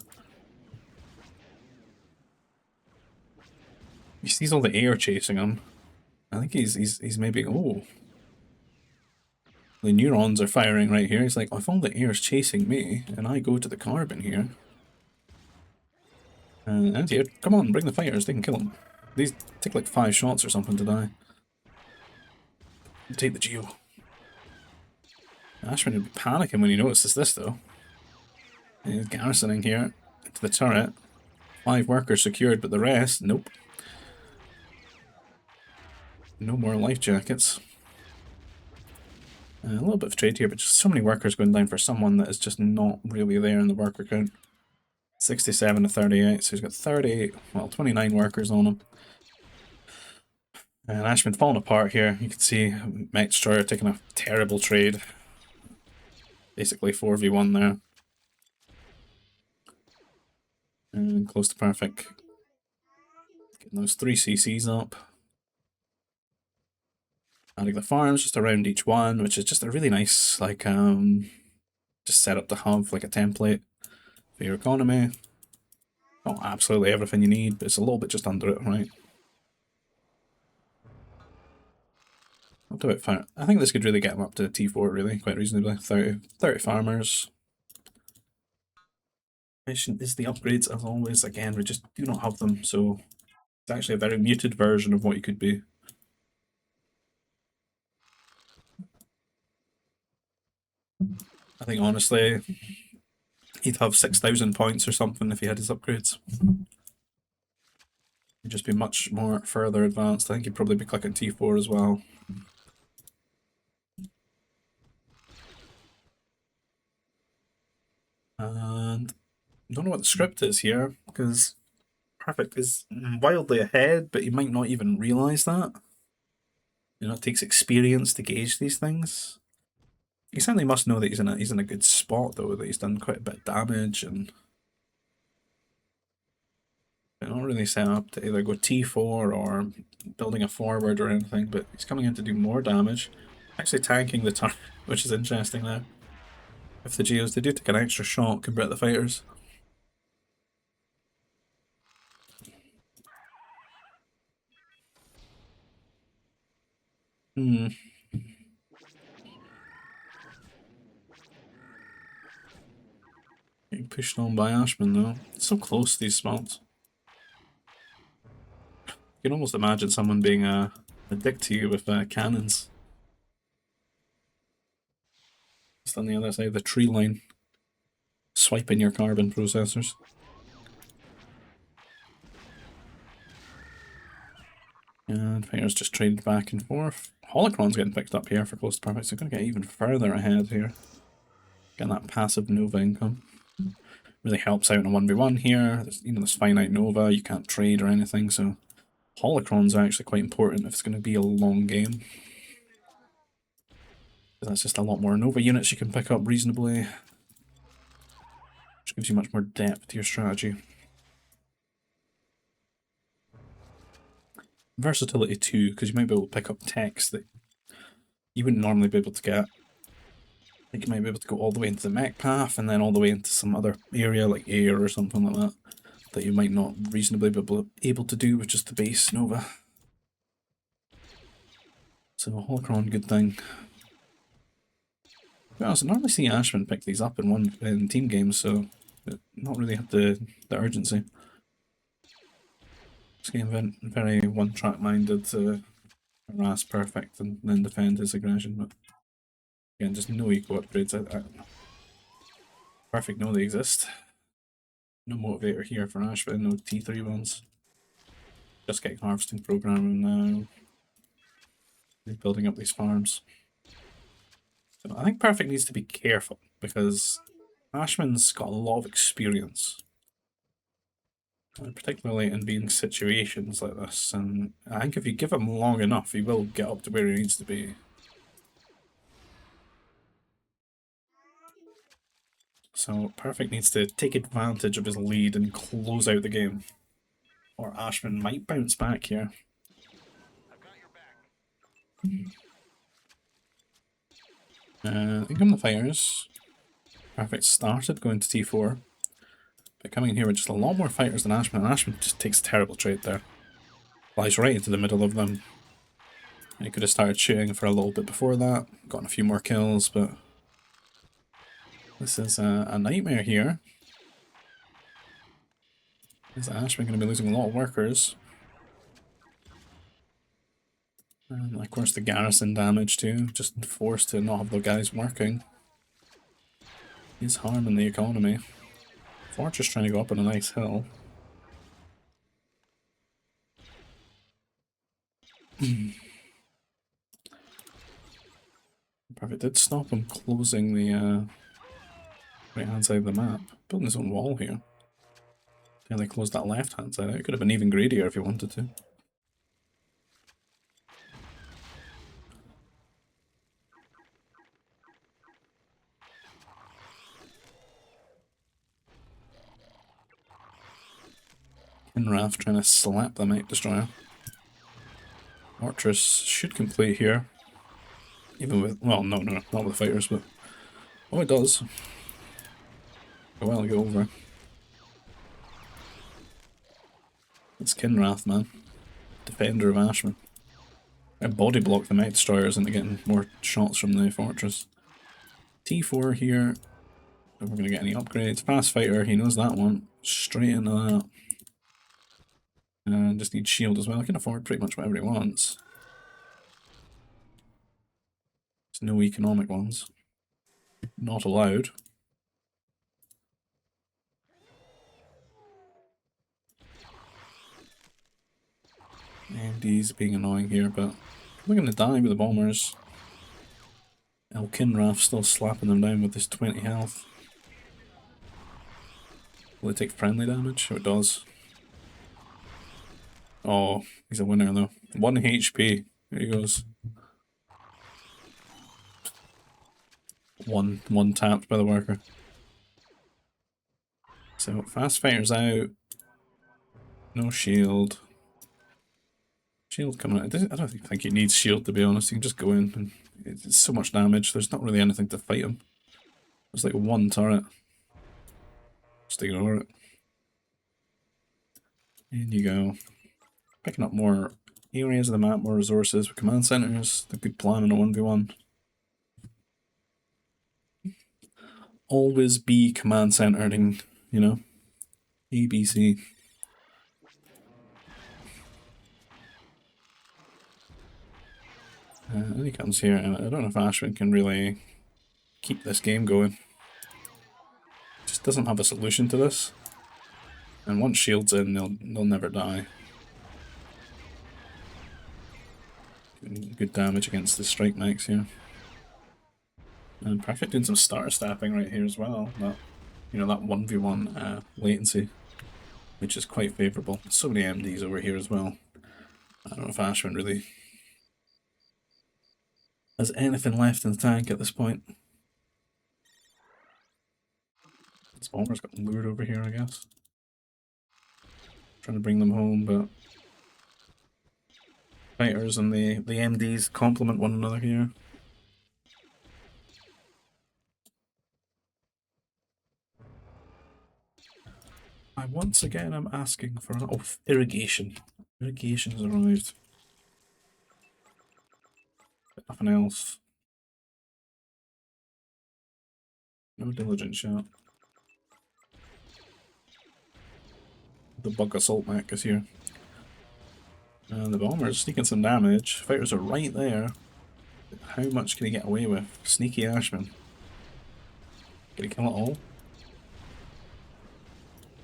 He sees all the air chasing him. I think he's maybe, oh. The neurons are firing right here. He's like, oh, if all the air's chasing me and I go to the carbon here. And here, come on, bring the fighters, they can kill him. These take like 5 shots or something to die. Take the Geo. Ashman would be panicking when he notices this though. He's garrisoning here to the turret. 5 workers secured, but the rest, nope. No more life jackets. A little bit of trade here, but just so many workers going down for someone that is just not really there in the worker count. 67 to 38, so he's got 38, well, 29 workers on him. And Ashman falling apart here. You can see Mech Destroyer taking a terrible trade. Basically 4v1 there. And Closetoperfect. Getting those 3 CCs up. Adding the farms just around each one, which is just a really nice, like, just set up to have like a template for your economy. Not absolutely everything you need, but it's a little bit just under it, right? I'll do it fine. I think this could really get him up to T4 really, quite reasonably. 30 farmers. Mission is the upgrades as always. Again, we just do not have them, so it's actually a very muted version of what you could be. I think honestly, he'd have 6,000 points or something if he had his upgrades. He'd just be much more further advanced. I think he'd probably be clicking T4 as well. And I don't know what the script is here, because Perfect is wildly ahead, but he might not even realise that. You know, it takes experience to gauge these things. He certainly must know that he's in a good spot though, that he's done quite a bit of damage, and they're not really set up to either go T4 or building a forward or anything, but he's coming in to do more damage. Actually tanking the turret, which is interesting now. If the Geos, they do take an extra shot compared to the fighters. Hmm. Getting pushed on by Ashman though. So close to these spots. You can almost imagine someone being a dick to you with cannons. Just on the other side of the tree line. Swiping your carbon processors. And fighters just traded back and forth. Holocron's getting picked up here for Closetoperfect, so we're going to get even further ahead here. Getting that passive Nova income. Really helps out in a 1v1 here. There's finite Nova, you can't trade or anything, so Holocrons are actually quite important if it's going to be a long game. That's just a lot more Nova units you can pick up reasonably, which gives you much more depth to your strategy. Versatility too, because you might be able to pick up techs that you wouldn't normally be able to get. I think you might be able to go all the way into the mech path and then all the way into some other area like air or something like that you might not reasonably be able to do with just the base Nova. So Holocron, good thing. Well, I normally see Ashman pick these up in team games, so not really have the urgency. This game very one-track minded to harass Perfect and then defend his aggression, but again, just no eco upgrades. Perfect know they exist. No motivator here for Ashman, no T3 ones. Just getting harvesting programming now. Building up these farms. So I think Perfect needs to be careful because Ashman's got a lot of experience. Particularly in being situations like this, and I think if you give him long enough, he will get up to where he needs to be. So Perfect needs to take advantage of his lead and close out the game. Or Ashman might bounce back here. In come the fighters. Perfect started going to T4. But coming in here with just a lot more fighters than Ashman, and Ashman just takes a terrible trade there. Flies right into the middle of them. He could have started shooting for a little bit before that, gotten a few more kills, but this is a nightmare here. Is Ashman going to be losing a lot of workers? And of course the garrison damage too, just forced to not have the guys working. He's harming the economy. Fortress trying to go up on a nice hill. Perfect did stop him closing the right hand side of the map. Building his own wall here. Yeah, they closed that left hand side out. It could have been even greedier if he wanted to. Kinrath trying to slap the Mech Destroyer. Fortress should complete here. Even with, well, no, not with the fighters, but oh, it does. A while ago over. It's Kinrath, man. Defender of Ashman. I body block the Mech Destroyers into getting more shots from the Fortress. T4 here. If we're going to get any upgrades. Fast Fighter, he knows that one. Straight into that. And just need shield as well. I can afford pretty much whatever he wants. There's no economic ones. Not allowed. AMD's being annoying here, but we're going to die with the bombers. El Kinrath still slapping them down with this 20 health. Will it take friendly damage? Oh, it does. Oh, he's a winner though. 1 HP. There he goes. One tapped by the worker. So fast fighter's out. No shield. Shield coming out. I don't think he needs shield, to be honest. He can just go in and it's so much damage. There's not really anything to fight him. There's like one turret. Just ignore it. In you go. Picking up more areas of the map, more resources with command centers. The good plan in a 1v1. Always be command centering, you know? ABC. And he comes here, and I don't know if Ashwin can really keep this game going. Just doesn't have a solution to this. And once shield's in, they'll never die. Good damage against the strike max here. And Perfect doing some starter staffing right here as well. That, you know, that 1v1 latency, which is quite favourable. So many MDs over here as well. I don't know if Ashwin really has anything left in the tank at this point. This bomber's got lured over here, I guess. Trying to bring them home, but fighters and the MDs complement one another here. I once again am asking for irrigation. Irrigation has arrived. But nothing else. No diligent shot. The bug assault mech is here. And the bomber's sneaking some damage. Fighters are right there. How much can he get away with? Sneaky Ashman. Can he kill it all?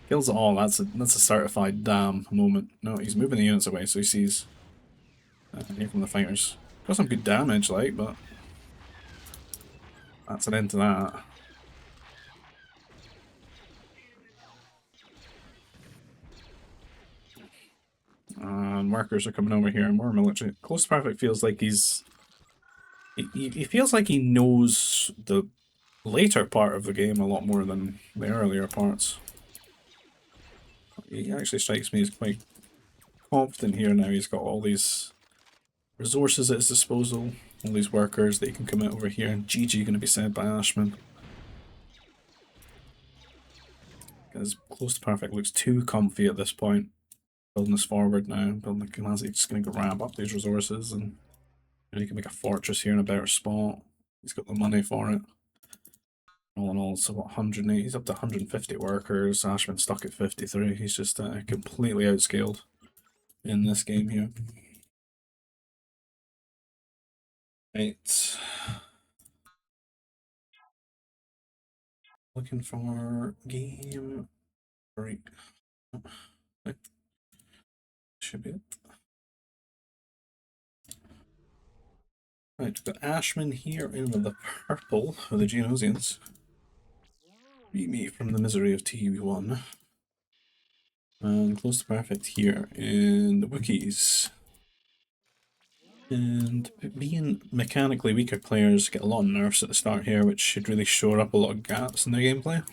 Kills it all. That's a certified damn moment. No, he's moving the units away, so he sees. Here from the fighters. Got some good damage, like, but that's an end to that. And workers are coming over here, and more military. Closetoperfect feels like he's. He feels like he knows the later part of the game a lot more than the earlier parts. He actually strikes me as quite confident here now. He's got all these resources at his disposal, all these workers that he can come out over here, and GG going to be said by Ashman. Because Closetoperfect looks too comfy at this point. Building this forward now, building the commands, he's just going to grab up these resources, and he can make a fortress here in a better spot. He's got the money for it. All in all, so what, 180, he's up to 150 workers, Ashman's stuck at 53, he's just completely outscaled in this game here. Right. Looking for game break. Right. Should be it. Right, we've got Ashman here in with the purple of the Geonosians. Beat me from the misery of T1. And Closetoperfect here in the Wookiees. And being mechanically weaker players get a lot of nerfs at the start here, which should really shore up a lot of gaps in their gameplay.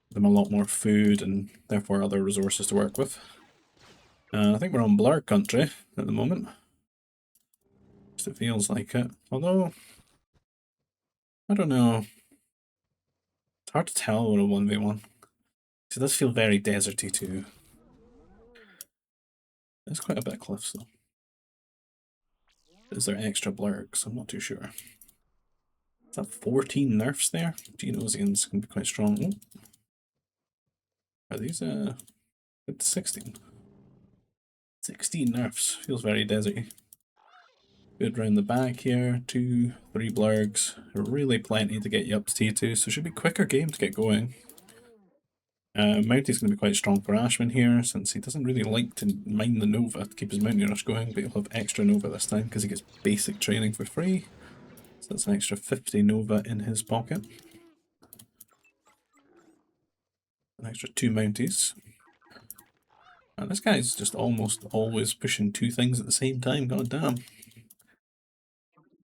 Give them a lot more food and therefore other resources to work with. I think we're on Blur country at the moment. Just it feels like it. Although, I don't know. It's hard to tell with a 1v1. It does feel very deserty too. There's quite a bit of cliffs though. Is there extra blurks? I'm not too sure. Is that 14 nerfs there? Geonosians can be quite strong. Oh. Are these it's 16? 16 nerfs. Feels very deserty. Good round the back here. 2, 3 blurgs. Really plenty to get you up to T2, so it should be a quicker game to get going. Mounty's going to be quite strong for Ashman here, since he doesn't really like to mine the Nova to keep his Mounty Rush going, but he'll have extra Nova this time because he gets basic training for free. So that's an extra 50 Nova in his pocket. An extra 2 Mounties. And this guy's just almost always pushing 2 things at the same time, god damn.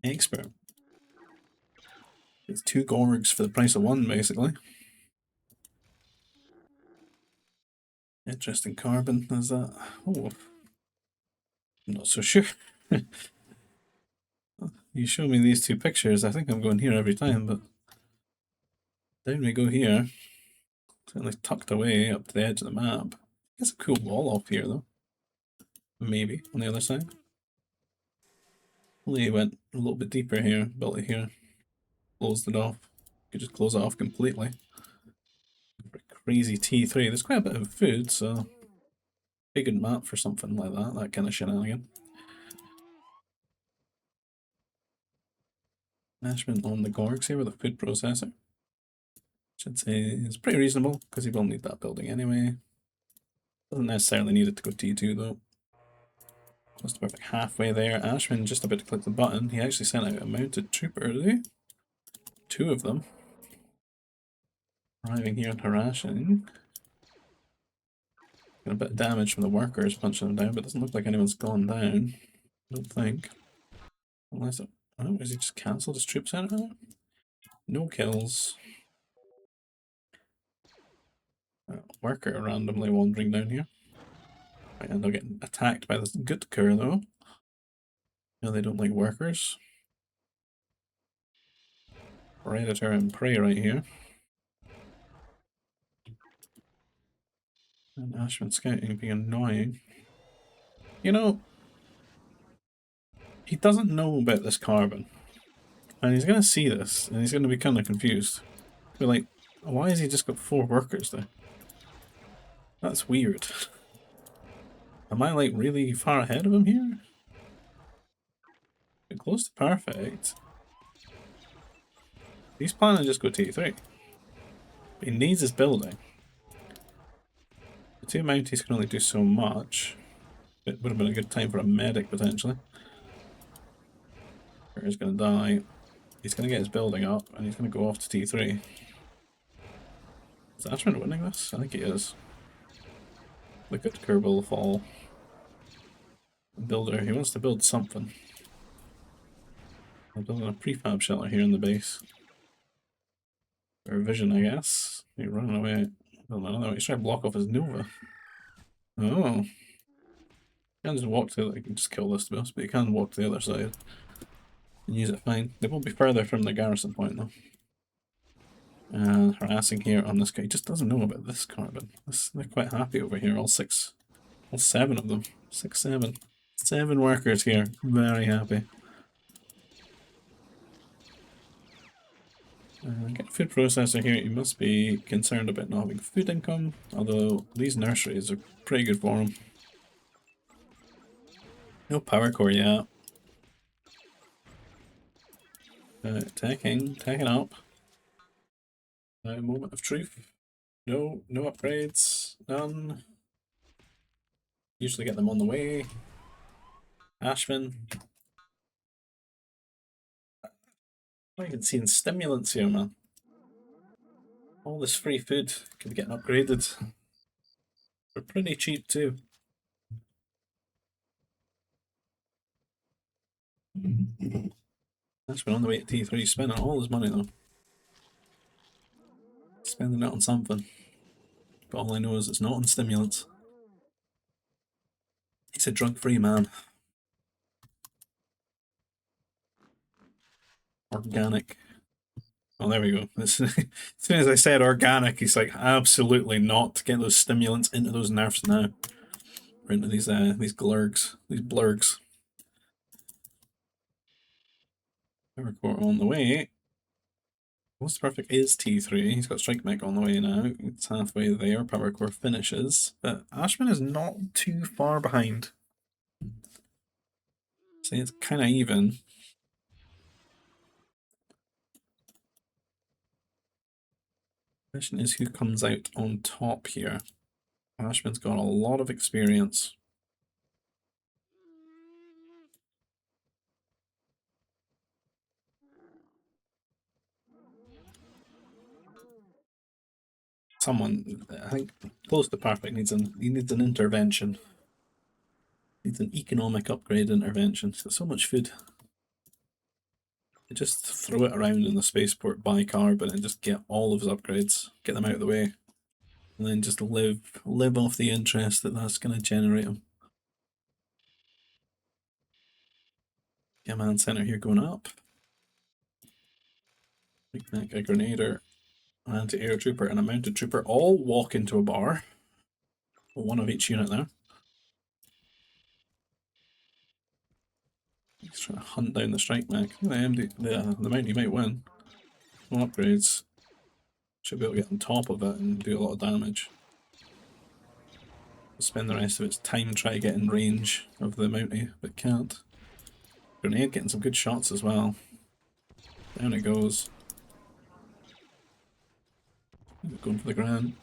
Expert. It's 2 Gorgs for the price of 1, basically. Interesting carbon, there's that. Oh, I'm not so sure. You show me these 2 pictures, I think I'm going here every time, but Down we go here. Certainly tucked away up to the edge of the map. It's a cool wall off here though. Maybe on the other side. Only went a little bit deeper here, built it here, closed it off. Could just close it off completely. Crazy T3. There's quite a bit of food, so a good map for something like that kind of shenanigan. Management on the Gorgs here with a food processor. Should say it's pretty reasonable because you will need that building anyway. Doesn't necessarily need it to go T2 though. Closetoperfect halfway there. Ashman just about to click the button. He actually sent out a mounted trooper, did he? 2 of them. Arriving here and harassing. Got a bit of damage from the workers punching them down, but it doesn't look like anyone's gone down. I don't think. Unless it... Oh, has he just cancelled his troops out of it? No kills. Worker randomly wandering down here. Right, and they're getting attacked by this Gutker though. No, they don't like workers. Predator and prey right here. And Ashman scouting being annoying. You know, he doesn't know about this carbon. And he's going to see this, and he's going to be kind of confused. Be like, why has he just got 4 workers there? That's weird. Am I like really far ahead of him here? Get close to perfect. He's planning to just go T3. He needs his building. The 2 Mounties can only do so much. It would have been a good time for a medic potentially. He's going to die. He's going to get his building up, and he's going to go off to T3. Is Ashman winning this? I think he is. Look at Kerbal fall. Builder, he wants to build something. I'm building a prefab shelter here in the base. Or vision, I guess. He's running away. Building another way. He's trying to block off his Nova. Oh. You can just walk to it. You can just kill this to be honest, but you can walk to the other side and use it fine. They won't be further from the garrison point though. Harassing here on this guy. He just doesn't know about this carbon. They're quite happy over here, all 7 of them. 6, 7. 7 workers here. Very happy. Get a food processor here. You must be concerned about not having food income, although these nurseries are pretty good for him. No power core yet. Taking up. Moment of truth. No upgrades. None. Usually get them on the way. Ashman. I'm not even seeing stimulants here, man. All this free food could be getting upgraded. They're pretty cheap too. Ashman on the way to T3, spending all his money though. Spending it on something. But all I know is it's not on stimulants. He's a drug-free man. Organic. Oh, there we go. As soon as I said organic, he's like, absolutely not. Get those stimulants into those nerfs now. Or into these glurgs, these blurgs. Power core on the way. Closetoperfect is T3. He's got Strike Mech on the way now. It's halfway there. Power core finishes. But Ashman is not too far behind. So it's kind of even. Question is who comes out on top here. Ashman's got a lot of experience. Someone, I think, Closetoperfect needs an intervention. Needs an economic upgrade intervention. He's got so much food. You just throw it around in the spaceport, buy carbon, and just get all of his upgrades. Get them out of the way. And then just live off the interest that's going to generate him. Command center here going up. Make that guy Grenader an anti-air trooper, and a mounted trooper all walk into a bar. One of each unit there. He's trying to hunt down the strike mech. The Mountie might win. No upgrades. Should be able to get on top of it and do a lot of damage. Spend the rest of its time trying to get in range of the Mountie, but can't. Grenade getting some good shots as well. Down it goes. Going for the Grand.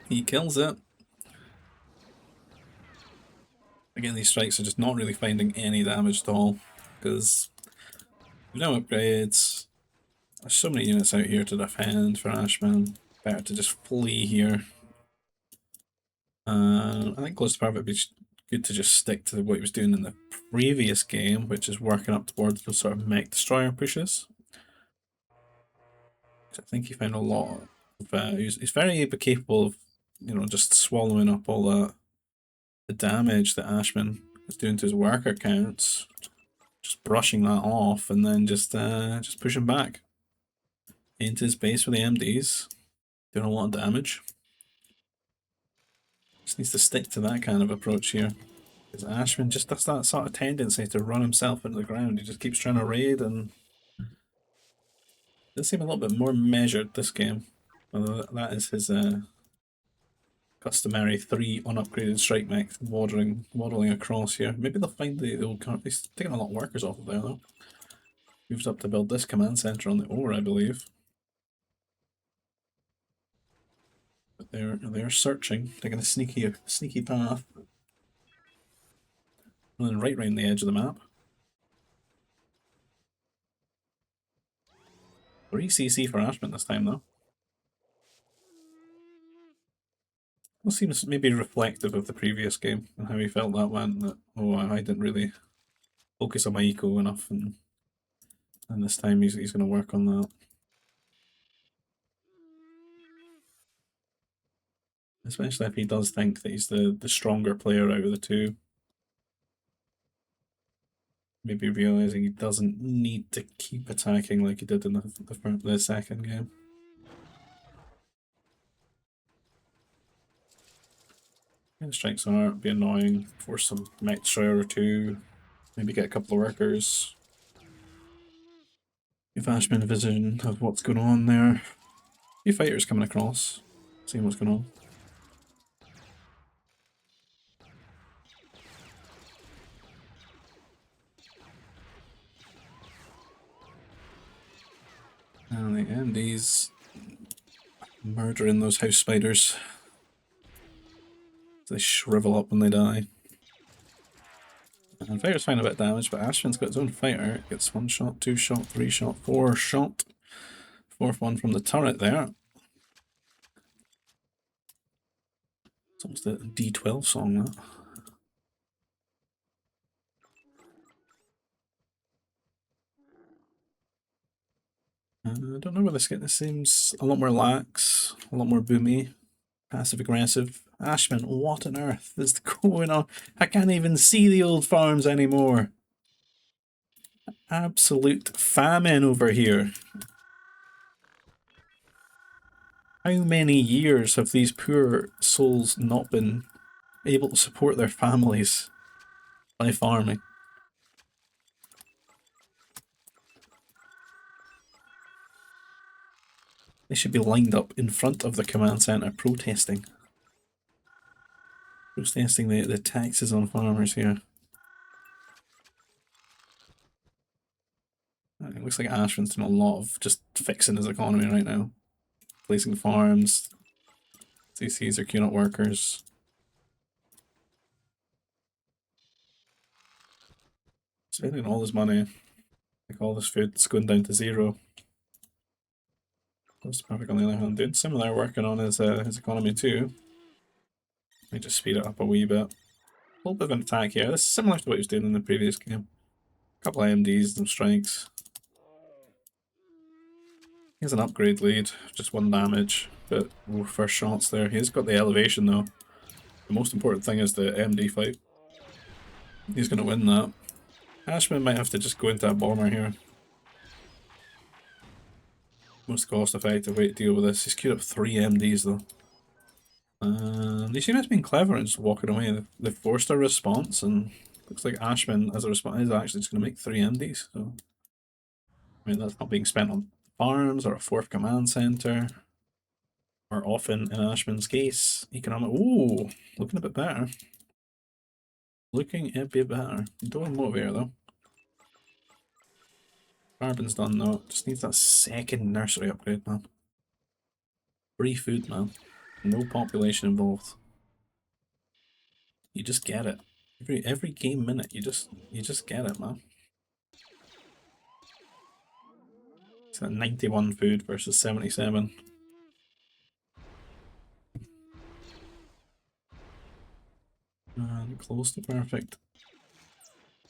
He kills it. Again, these strikes are just not really finding any damage at all, because no upgrades. There's so many units out here to defend for Ashman. Better to just flee here. I think Closetoperfect would be good to just stick to what he was doing in the previous game, which is working up towards the sort of mech destroyer pushes. I think he found a lot of. He's very capable of, just swallowing up all the damage that Ashman is doing to his worker counts, just brushing that off, and then just pushing back into his base with the MDs, doing a lot of damage. Just needs to stick to that kind of approach here. Because Ashman just does that sort of tendency to run himself into the ground. He just keeps trying to raid, and does seem a little bit more measured this game. Although that is his customary 3 unupgraded strike mech waddling across here. Maybe they'll find the old car. He's taking a lot of workers off of there though. Moved up to build this command center on the ore, I believe. But they're searching, taking a sneaky path. And then right round the edge of the map. 3 CC for Ashman this time though. Well, seems maybe reflective of the previous game and how he felt that went. That, oh, I didn't really focus on my eco enough, and this time he's going to work on that. Especially if he does think that he's the stronger player out of the two. Maybe realizing he doesn't need to keep attacking like he did in the second game. And strikes are be annoying. Force some mech destroyer or two. Maybe get a couple of workers. Give Ashman a vision of what's going on there. A few fighters coming across, seeing what's going on. And the MDs murdering those house spiders. They shrivel up when they die. And fighters find a bit of damage, but Ashman's got his own fighter. It gets 1 shot, 2 shot, 3 shot, 4 shot. 4th one from the turret there. It's almost a D12 song, that. I don't know where this seems a lot more lax, a lot more boomy, passive aggressive. Ashman, what on earth is going on? I can't even see the old farms anymore. Absolute famine over here. How many years have these poor souls not been able to support their families by farming? They should be lined up in front of the command centre protesting. Protesting the taxes on farmers here. It looks like Ashman's doing a lot of just fixing his economy right now. Placing farms. CCs are queuing up workers. Spending all his money. Like all this food's going down to 0. Closetoperfect on the other hand doing similar, working on his economy too. Let me just speed it up a wee bit. A little bit of an attack here. This is similar to what he was doing in the previous game. A couple of MDs, some strikes. He has an upgrade lead, just 1 damage, but first shots there. He has got the elevation though. The most important thing is the MD fight. He's going to win that. Ashman might have to just go into a bomber here. Most cost-effective way to deal with this. He's queued up 3 MDs though. These units being clever and just walking away. They've forced a response, and looks like Ashman, as a response, is actually just going to make 3 MDs. So, I mean, that's not being spent on farms or a 4th command center. Or often, in Ashman's case, economic. Ooh, looking a bit better. Looking a bit better. Don't have motivator though. Carbon's done though. Just needs that second nursery upgrade, man. Free food, man. No population involved. You just get it. Every game minute, you just get it, man. It's at 91 food versus 77. And close to perfect.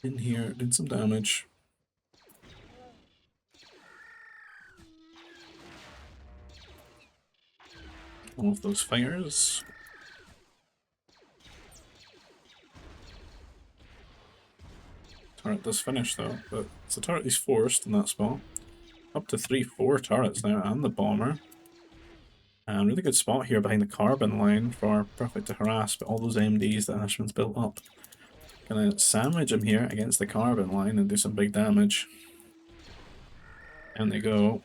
In here, did some damage. All of those fires. Turret does finish though, but it's a turret he's forced in that spot. Up to 3-4 turrets now, and the bomber. And really good spot here behind the carbon line for Perfect to harass, but all those MDs that Ashman's built up. Gonna sandwich him here against the carbon line and do some big damage. And they go.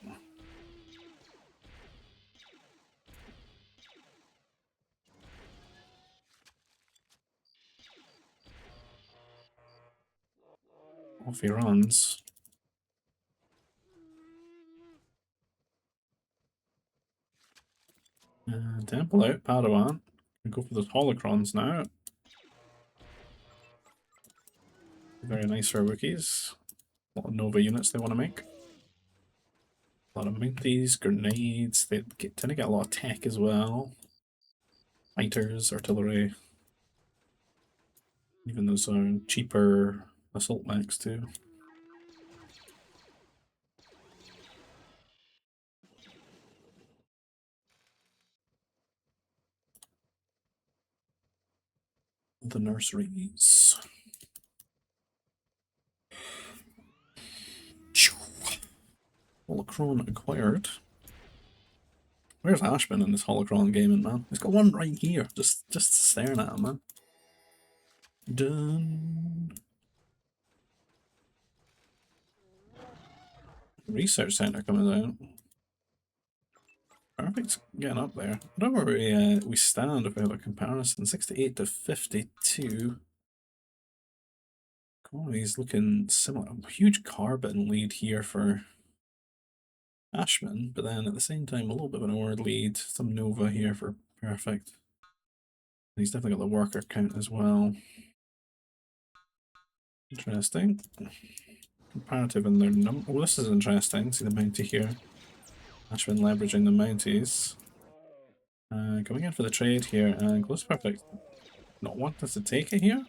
Off he runs. Temple out, Padawan. We go for those holocrons now. Very nice for Wookiees. A lot of Nova units they want to make. A lot of Mounties, grenades. They tend to get a lot of tech as well. Fighters, artillery. Even those cheaper assault mechs too. The nurseries. Holocron acquired. Where's Ashman in this Holocron gaming, man? He's got one right here, just staring at him, man. Done. Research center coming down. Perfect's getting up there. I don't know where we stand if we have a comparison. 68 to 52. Economy's looking similar. Huge carbon lead here for Ashman, but then at the same time a little bit of an ore lead. Some Nova here for Perfect. And he's definitely got the worker count as well. Interesting. Comparative in their number. Oh, this is interesting. See the Mountie here. Ashman leveraging the Mounties. Going in for the trade here, and Closetoperfect not wanting to take it here.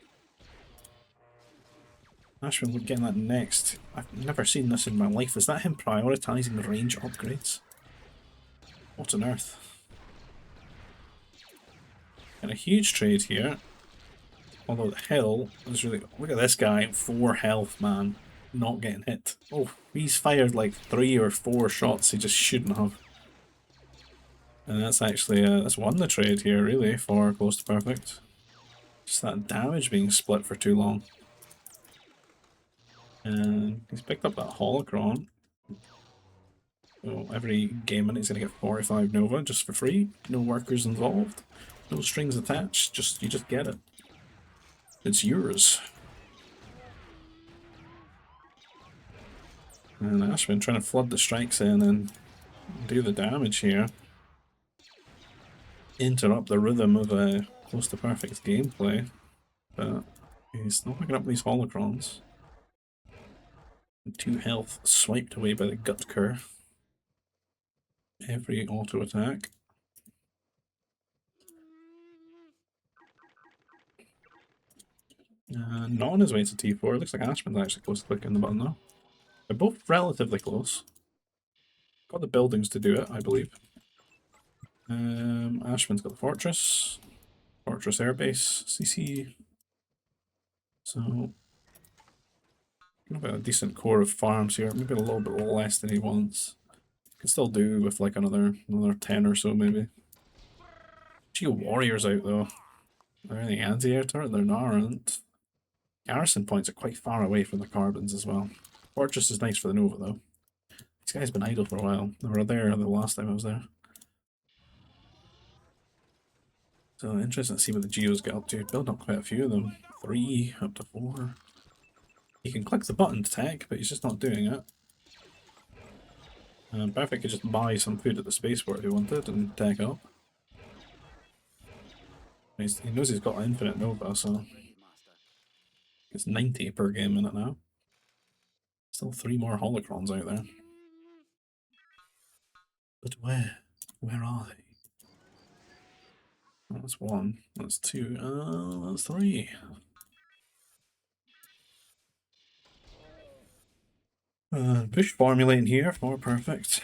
Ashman would get that next. I've never seen this in my life. Is that him prioritising the range upgrades? What on earth? And a huge trade here. Although the hill is really... Look at this guy, 4 health, man. Not getting hit. Oh, he's fired like 3 or 4 shots he just shouldn't have. And that's actually, that's won the trade here, really, for Closetoperfect. Just that damage being split for too long. And he's picked up that holocron. So every game minute he's going to get 45 Nova just for free. No workers involved. No strings attached. You just get it. It's yours. And Ashman trying to flood the strikes in and do the damage here. Interrupt the rhythm of Closetoperfect's gameplay. But he's still picking up these holocrons. 2 health swiped away by the gut cur. Every auto attack. Not on his way to T4. Looks like Ashman's actually close to clicking the button though. They're both relatively close. Got the buildings to do it, I believe. Ashman's got the fortress. Fortress airbase, CC. So, got a decent core of farms here. Maybe a little bit less than he wants. Could still do with like another 10 or so maybe. Geo Warriors out though. Are there any anti-air turret? There aren't. Garrison points are quite far away from the carbons as well. Fortress is nice for the Nova though. These guys been idle for a while. They were there the last time I was there. So interesting to see what the Geos get up to. Build up quite a few of them. 3 up to 4. You can click the button to tech, but he's just not doing it. Perfect could just buy some food at the spaceport if he wanted and tech up. He knows he's got infinite Nova, so it's 90 per game minute now. Still 3 more holocrons out there. But where? Where are they? That's 1. That's 2. That's 3. Push formulating here for perfect.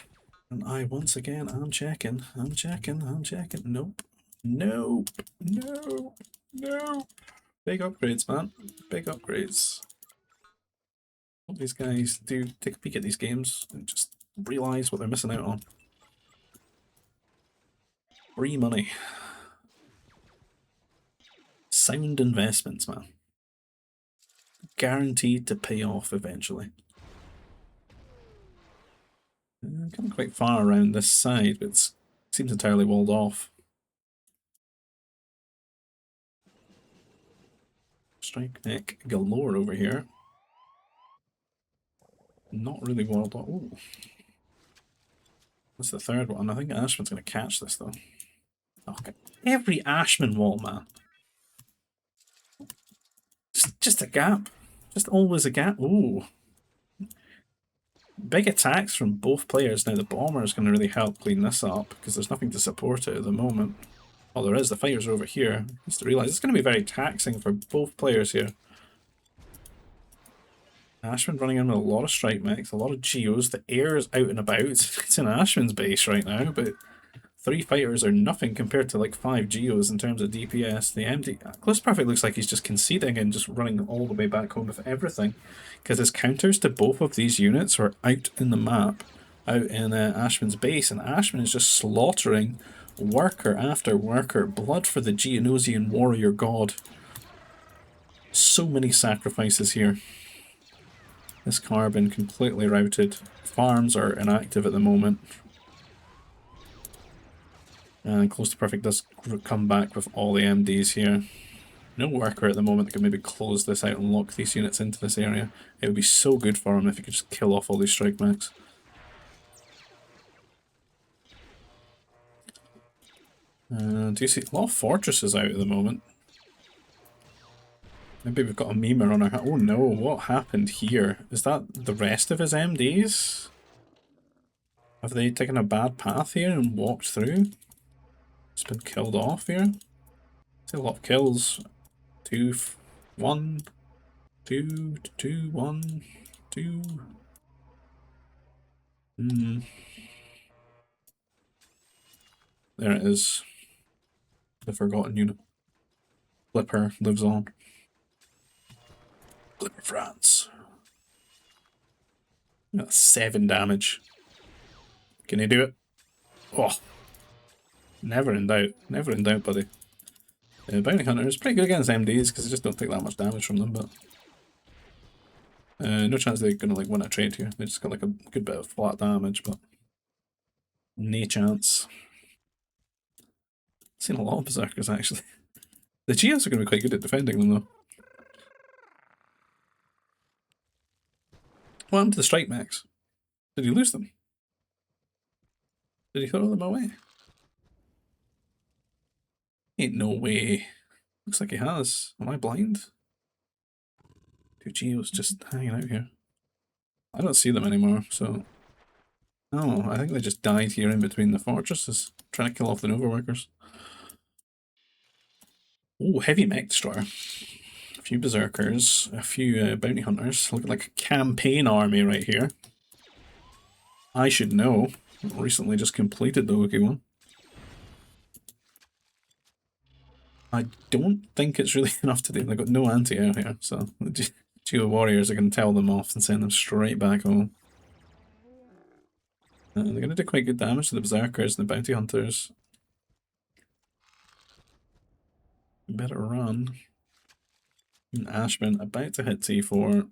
And I once again am checking. I'm checking. Nope. Nope. Nope. Nope. Big upgrades, man. Big upgrades. Hope these guys do take a peek at these games and just realise what they're missing out on. Free money. Sound investments, man. Guaranteed to pay off eventually. Coming quite far around this side, but it seems entirely walled off. Strike neck galore over here. Not really walled off. Ooh. That's the third one. I think Ashman's going to catch this though. Okay. Every Ashman wall, man. Just a gap. Just always a gap. Ooh. Big attacks from both players. Now the bomber is going to really help clean this up because there's nothing to support it at the moment. Oh, there is. The fighters are over here. Just to realise it's going to be very taxing for both players here. Ashman running in with a lot of strike mechs, a lot of geos. The air is out and about. It's in Ashman's base right now, but 3 fighters are nothing compared to like 5 geos in terms of DPS. The empty Closetoperfect looks like he's just conceding and just running all the way back home with everything, because his counters to both of these units are out in the map, out in Ashman's base, and Ashman is just slaughtering worker after worker. Blood for the Geonosian warrior god. So many sacrifices here. This carbon completely routed. Farms are inactive at the moment. And Closetoperfect does come back with all the MDs here. No worker at the moment that can maybe close this out and lock these units into this area. It would be so good for him if he could just kill off all these strike mechs. Do you see a lot of fortresses out at the moment? Maybe we've got a memer on our hand. Oh no, what happened here? Is that the rest of his MDs? Have they taken a bad path here and walked through? It's been killed off here. See a lot of kills. 2, 1, 2, 2, 1, 2. There it is. The forgotten unit. Flipper lives on. Flipper France. 7 damage. Can he do it? Oh. Never in doubt. Never in doubt, buddy. Bounty Hunter is pretty good against MDs because they just don't take that much damage from them, but no chance they're gonna like win a trade here. They just got like a good bit of flat damage, but no chance. Seen a lot of berserkers actually. The Geos are gonna be quite good at defending them though. What happened to the strike mechs? Did he lose them? Did he throw them away? Ain't no way. Looks like he has. Am I blind? 2 Geos just hanging out here. I don't see them anymore, so... Oh, I think they just died here in between the fortresses, trying to kill off the Nova workers. Oh, heavy mech destroyer. A few berserkers, a few bounty hunters. Looking like a campaign army right here. I should know. Recently just completed the Wookiee one. I don't think it's really enough to do. They've got no anti-air here, so the Geo Warriors are going to tell them off and send them straight back home. They're going to do quite good damage to the Berserkers and the Bounty Hunters. Better run. And Ashman about to hit T4.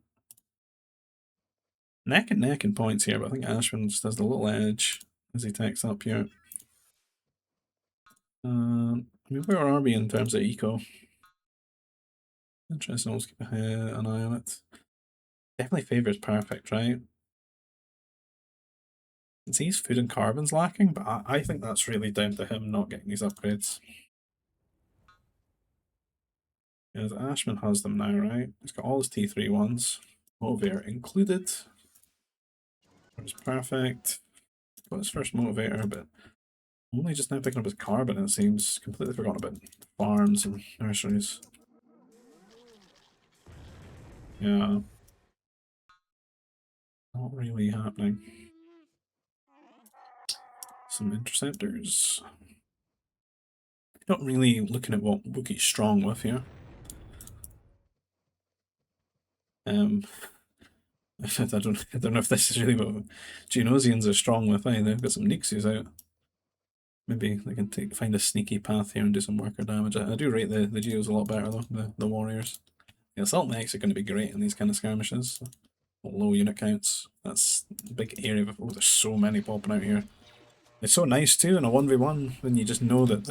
Neck and neck in points here, but I think Ashman just has the little edge as he takes up here. I mean, where are we in terms of eco? Interesting, always keep an eye on it. Definitely favours perfect, right? His food and carbon's lacking, but I think that's really down to him not getting these upgrades. Because Ashman has them now, right? He's got all his T3 ones. Motivator included. It's perfect. Got his first motivator, but only just now picking up his carbon, it seems. Completely forgotten about farms and nurseries. Yeah. Not really happening. Some interceptors. Not really looking at what Wookiee's strong with here. I don't know if this is really what Genosians are strong with either. They've got some Nixies out. Maybe they can find a sneaky path here and do some worker damage. I do rate the Geos a lot better though, the warriors. The assault mechs are going to be great in these kind of skirmishes. Low unit counts. That's a big area of, oh, there's so many popping out here. It's so nice too in a 1v1 when you just know that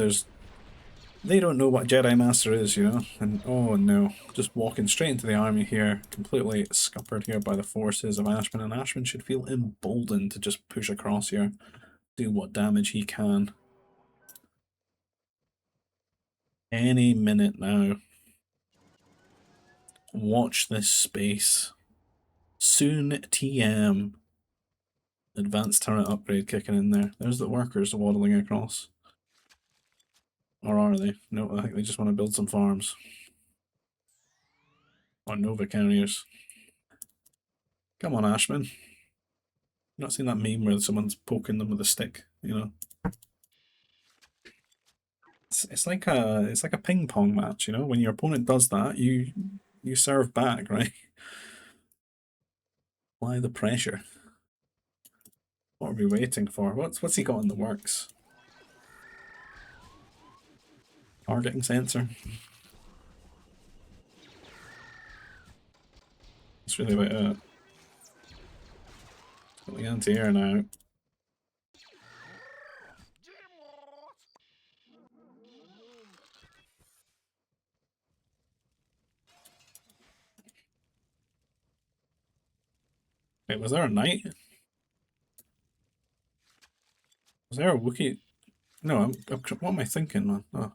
they don't know what Jedi Master is, you know? And oh no, just walking straight into the army here, completely scuppered here by the forces of Ashman, and Ashman should feel emboldened to just push across here, do what damage he can. Any minute now. Watch this space. Soon TM. Advanced turret upgrade kicking in there. There's the workers waddling across. Or are they? No, I think they just want to build some farms. Or Nova carriers. Come on, Ashman. Not seen that meme where someone's poking them with a stick, you know? It's like a ping pong match, you know? When your opponent does that, you serve back, right? Apply the pressure. What are we waiting for? What's he got in the works? Targeting sensor. It's really about it. Got the anti-air now. Wait, was there a knight? Was there a Wookiee? No, what am I thinking, man? Oh,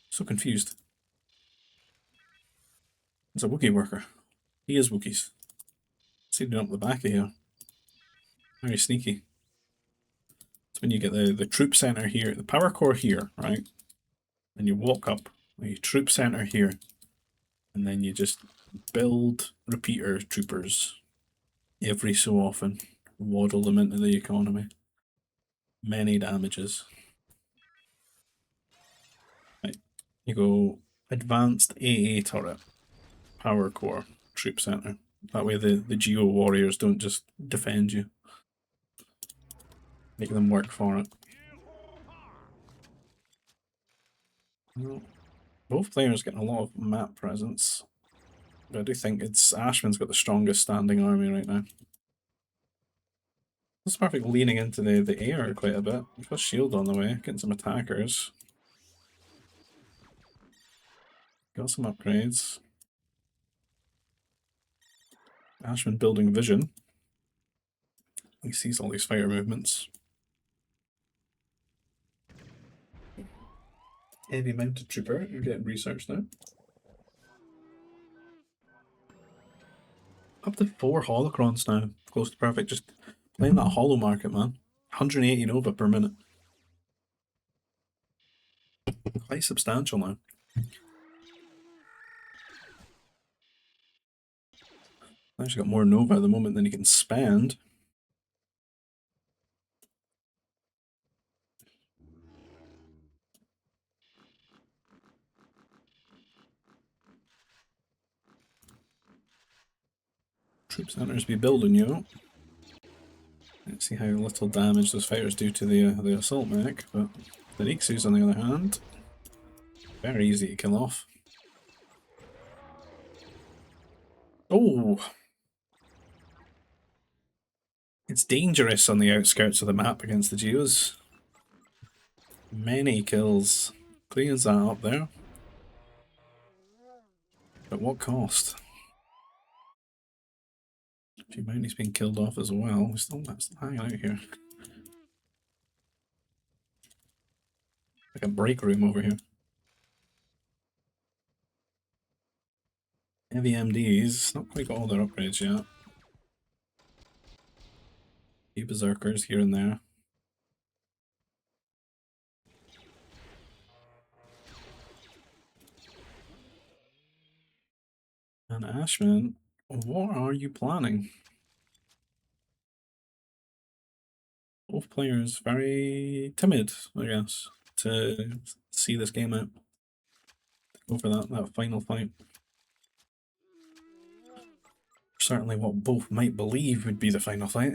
so confused. It's a Wookiee worker. He is Wookiees. Sitting up the back of here. Very sneaky. It's when you get the troop center here, the power core here, right? And you walk up, you troop center here, and then you just build repeater troopers every so often. Waddle them into the economy. Many damages. Right. You go advanced AA turret, power core, troop center. That way the Geo warriors don't just defend you. Make them work for it. Well, both players getting a lot of map presence. But I do think it's Ashman's got the strongest standing army right now. This is perfect leaning into the air quite a bit. We've got shield on the way, getting some attackers. Got some upgrades. Ashman building vision. He sees all these fighter movements. Heavy mounted trooper, you're getting research now. Up to 4 holocrons now. Close to perfect. Just playing that holo market, man. 180 Nova per minute. Quite substantial now. Actually got more Nova at the moment than he can spend. Troop centers be building, you know. It See how little damage those fighters do to the assault mech, but the Rixus, on the other hand, very easy to kill off. Oh! It's dangerous on the outskirts of the map against the Geos. Many kills. Cleans that up there. At what cost? A few bounties being killed off as well. We're still hanging out here. Like a break room over here. Heavy MDs. Not quite got all their upgrades yet. Few berserkers here and there. And Ashman, what are you planning? Both players very timid, I guess, to see this game out. Go for that final fight. Certainly what both might believe would be the final fight.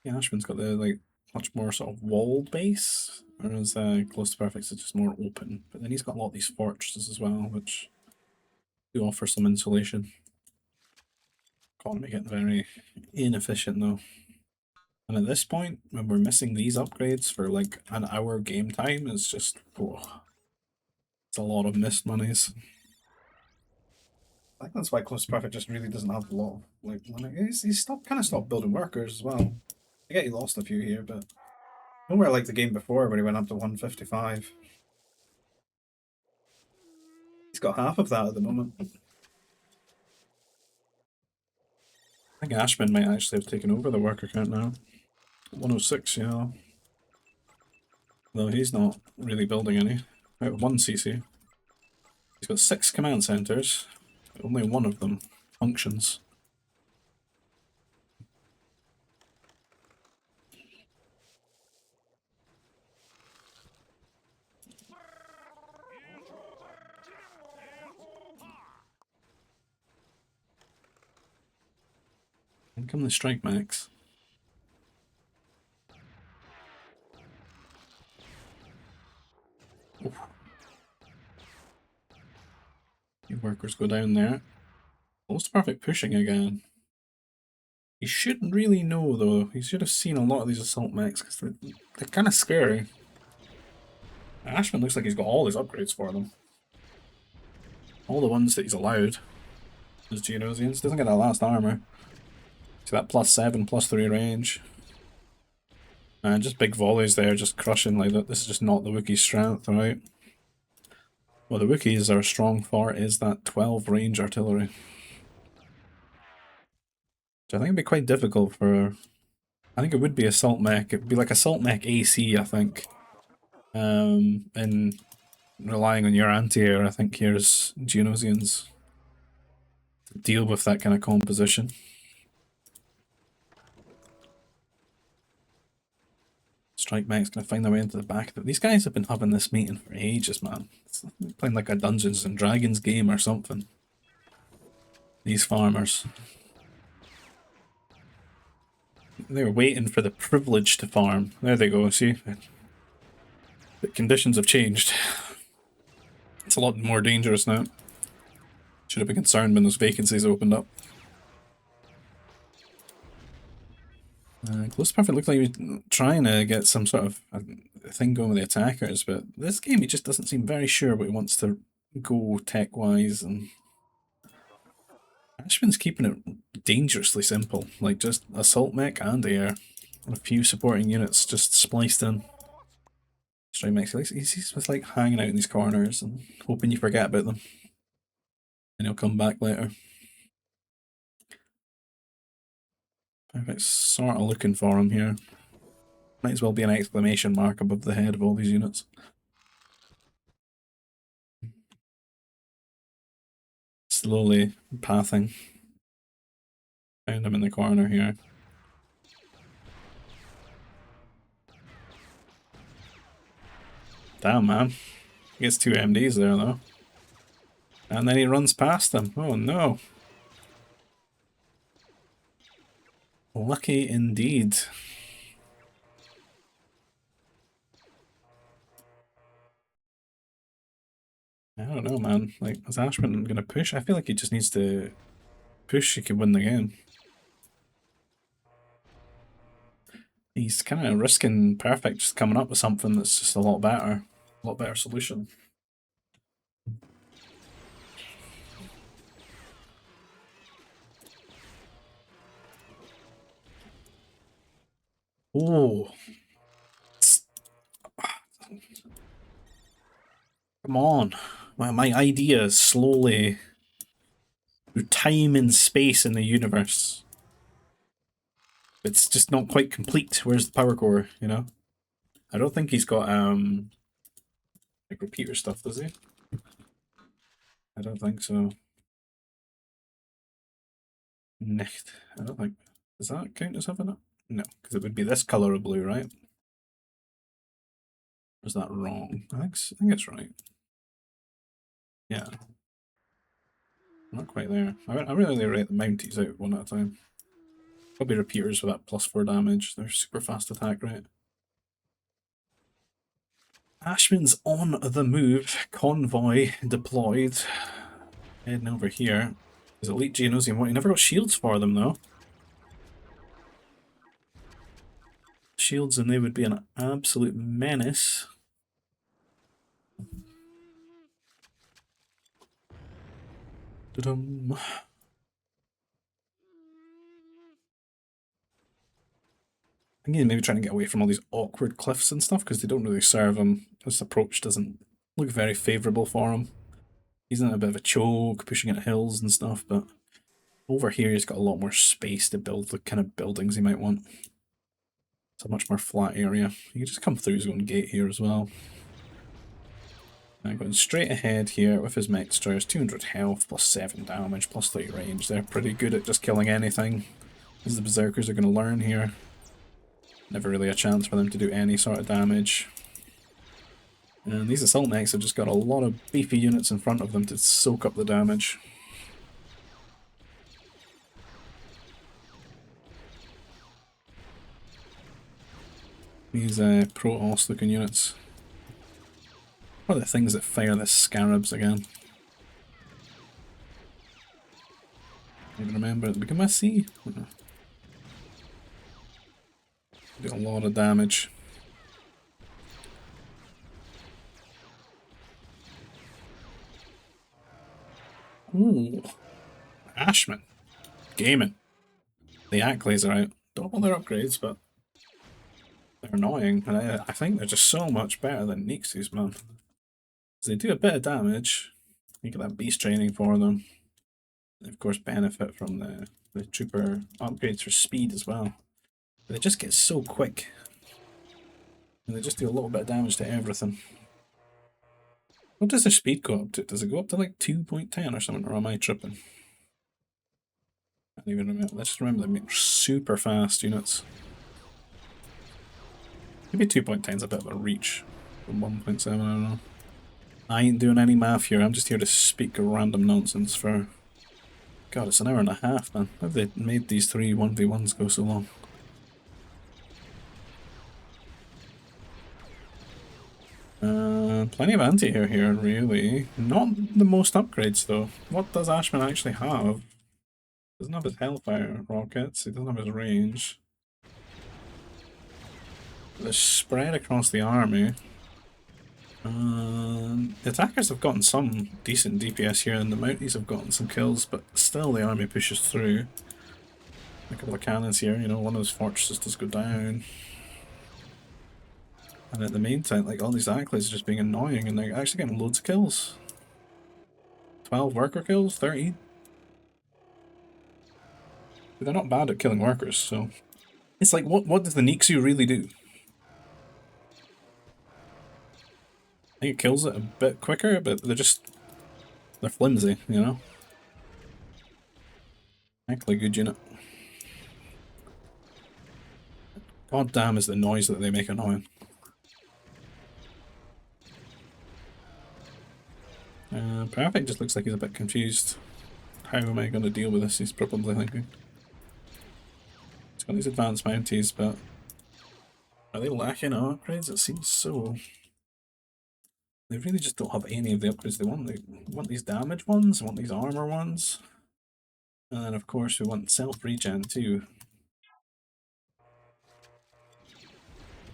Yeah, Ashman's got the much more sort of walled base, whereas Closetoperfect is just more open. But then he's got a lot of these fortresses as well, which do offer some insulation. Economy getting very inefficient though. And at this point, when we're missing these upgrades for like an hour game time, it's just, oh, it's a lot of missed monies. I think that's why Closetoperfect just really doesn't have a lot of money. He's kind of stopped building workers as well. I get he lost a few here, but nowhere like the game before where he went up to 155. He's got half of that at the moment. I think Ashman might actually have taken over the worker count now. 106, yeah. Though he's not really building any. Out of 1 CC. He's got 6 command centers. Only one of them functions. And come the strike max. Oh. Few workers go down there. Closetoperfect pushing again. He shouldn't really know though. He should have seen a lot of these assault mechs because they're kind of scary. Ashman looks like he's got all his upgrades for them. All the ones that he's allowed. His Geonosians. Doesn't get that last armor. So that +7, +3 range. And just big volleys there, just crushing like that. This is just not the Wookiee's strength, right? What the Wookiees are strong for is that 12 range artillery. So I think it'd be quite difficult for... I think it would be assault mech. It would be like assault mech AC, I think. And relying on your anti-air, I think here's Geonosians to deal with that kind of composition. Strike mech's gonna find their way into the back of it. These guys have been having this meeting for ages, man. It's playing like a Dungeons and Dragons game or something. These farmers. They were waiting for the privilege to farm. There they go, see? The conditions have changed. It's a lot more dangerous now. Should have been concerned when those vacancies opened up. Closetoperfect looks like he's trying to get some sort of thing going with the attackers, but this game he just doesn't seem very sure what he wants to go tech-wise, and Ashman's keeping it dangerously simple, like just assault mech and air, and a few supporting units just spliced in. Strike mech, he's just like hanging out in these corners and hoping you forget about them, and he'll come back later. Perfect, sort of looking for him here. Might as well be an exclamation mark above the head of all these units. Slowly pathing. Found him in the corner here. Damn, man. He gets 2 MDs there, though. And then he runs past them. Oh, no. Lucky indeed. I don't know, man. Like, is Ashman gonna push? I feel like he just needs to push. He can win the game. He's kind of risking Perfect just coming up with something that's just a lot better solution. Oh, come on. My idea is slowly, through time and space in the universe, it's just not quite complete. Where's the power core, you know? I don't think he's got, like, repeater stuff, does he? I don't think so. Nicht. I don't think... Does that count as having it? No, because it would be this colour of blue, right? Or is that wrong? I think it's right. Yeah. Not quite there. I really rate the Mounties out one at a time. Probably repeaters with that +4 damage. They're super fast attack rate. Ashman's on the move. Convoy deployed. Heading over here. His Elite Geonosium. He never got shields for them though. Shields and they would be an absolute menace. Da-dum. I think he's maybe trying to get away from all these awkward cliffs and stuff because they don't really serve him. This approach doesn't look very favourable for him. He's in a bit of a choke, pushing at hills and stuff, but over here he's got a lot more space to build the kind of buildings he might want. It's a much more flat area. You can just come through his own gate here as well. Going straight ahead here with his mech destroyers, 200 health, +7 damage, +3 range. They're pretty good at just killing anything, as the Berserkers are going to learn here. Never really a chance for them to do any sort of damage. And these assault mechs have just got a lot of beefy units in front of them to soak up the damage. These Protoss looking units. What are the things that fire the scarabs again? I even remember at the beginning of C. Do a lot of damage. Ooh. Ashman. Gaming. The Acklays are out. Don't want their upgrades, but they're annoying. And I think they're just so much better than Nixies, man. They do a bit of damage. You get that beast training for them. They of course benefit from the trooper upgrades for speed as well. But they just get so quick. And they just do a little bit of damage to everything. What does their speed go up to? Does it go up to like 2.10 or something, or am I tripping? I don't even remember. Let's just remember they're super fast units. Maybe 2.10 is a bit of a reach from 1.7, I don't know. I ain't doing any math here, I'm just here to speak random nonsense for... God, it's an hour and a half, man. How have they made these 3 1v1s go so long? Plenty of anti-air here, really. Not the most upgrades, though. What does Ashman actually have? He doesn't have his Hellfire rockets, he doesn't have his range. They're spread across the army. The attackers have gotten some decent DPS here, and the Mounties have gotten some kills, but still the army pushes through. A couple of cannons here, you know, one of those fortresses does go down. And at the meantime, like, all these Acklays are just being annoying, and they're actually getting loads of kills. 12 worker kills? 30? But they're not bad at killing workers, so... It's like, what does the Nixu really do? I think it kills it a bit quicker, but they're flimsy, you know? Actually a good unit. God damn is the noise that they make annoying. Perfect just looks like he's a bit confused. How am I going to deal with this, he's probably thinking. It's got these advanced mounties, but are they lacking upgrades? It seems so. They really just don't have any of the upgrades they want. They want these damage ones, they want these armor ones. And then of course we want self-regen too.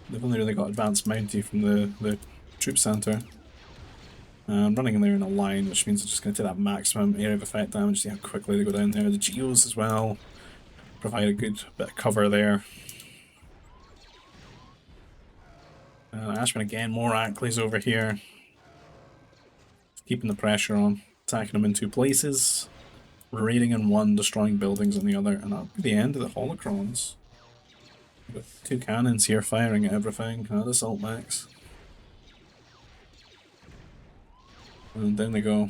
They've only really got advanced mountie from the troop center. Running in there in a line, which means they're just going to take that maximum area of effect damage. See how quickly they go down there. The geos as well provide a good bit of cover there. Ashman again, more Ackley's over here. Keeping the pressure on, attacking them in two places. Raiding in one, destroying buildings in the other, and that'll be the end of the holocrons. We've got two cannons here firing at everything. The assault max. And down they go.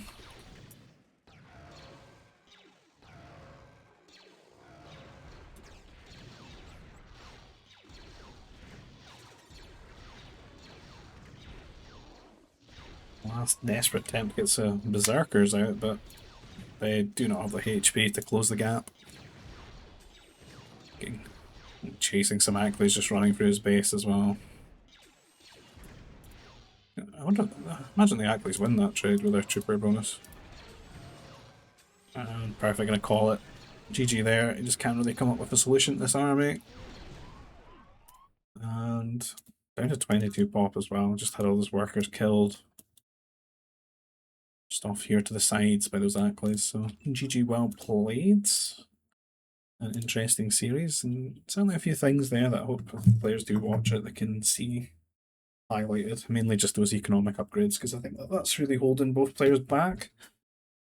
Last desperate attempt gets berserkers out, but they do not have the HP to close the gap. Chasing some Ackley's just running through his base as well. Imagine the Ackley's win that trade with their trooper bonus. And Perfect gonna call it. GG there, he just can't really come up with a solution to this army. And down to 22 pop as well, just had all those workers killed. Just off here to the sides by those Ackley's, so GG, well played. An interesting series, and certainly a few things there that I hope players do watch it, they can see highlighted, mainly just those economic upgrades, because I think that's really holding both players back.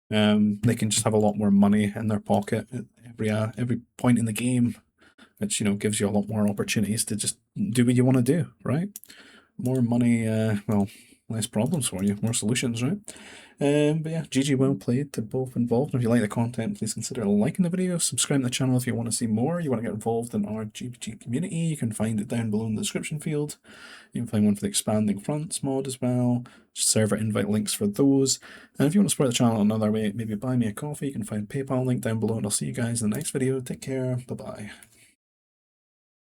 They can just have a lot more money in their pocket at every point in the game, which gives you a lot more opportunities to just do what you want to do, right? More money, well, less problems for you, more solutions, right? But yeah, GG, well played to both involved. And if you like the content, please consider liking the video, subscribe to the channel if you want to see more. You want to get involved in our GBG community, you can find it down below in the description field. You can find one for the Expanding Fronts mod as well, server invite links for those. And if you want to support the channel another way, maybe buy me a coffee, you can find PayPal link down below, and I'll see you guys in the next video. Take care, bye bye.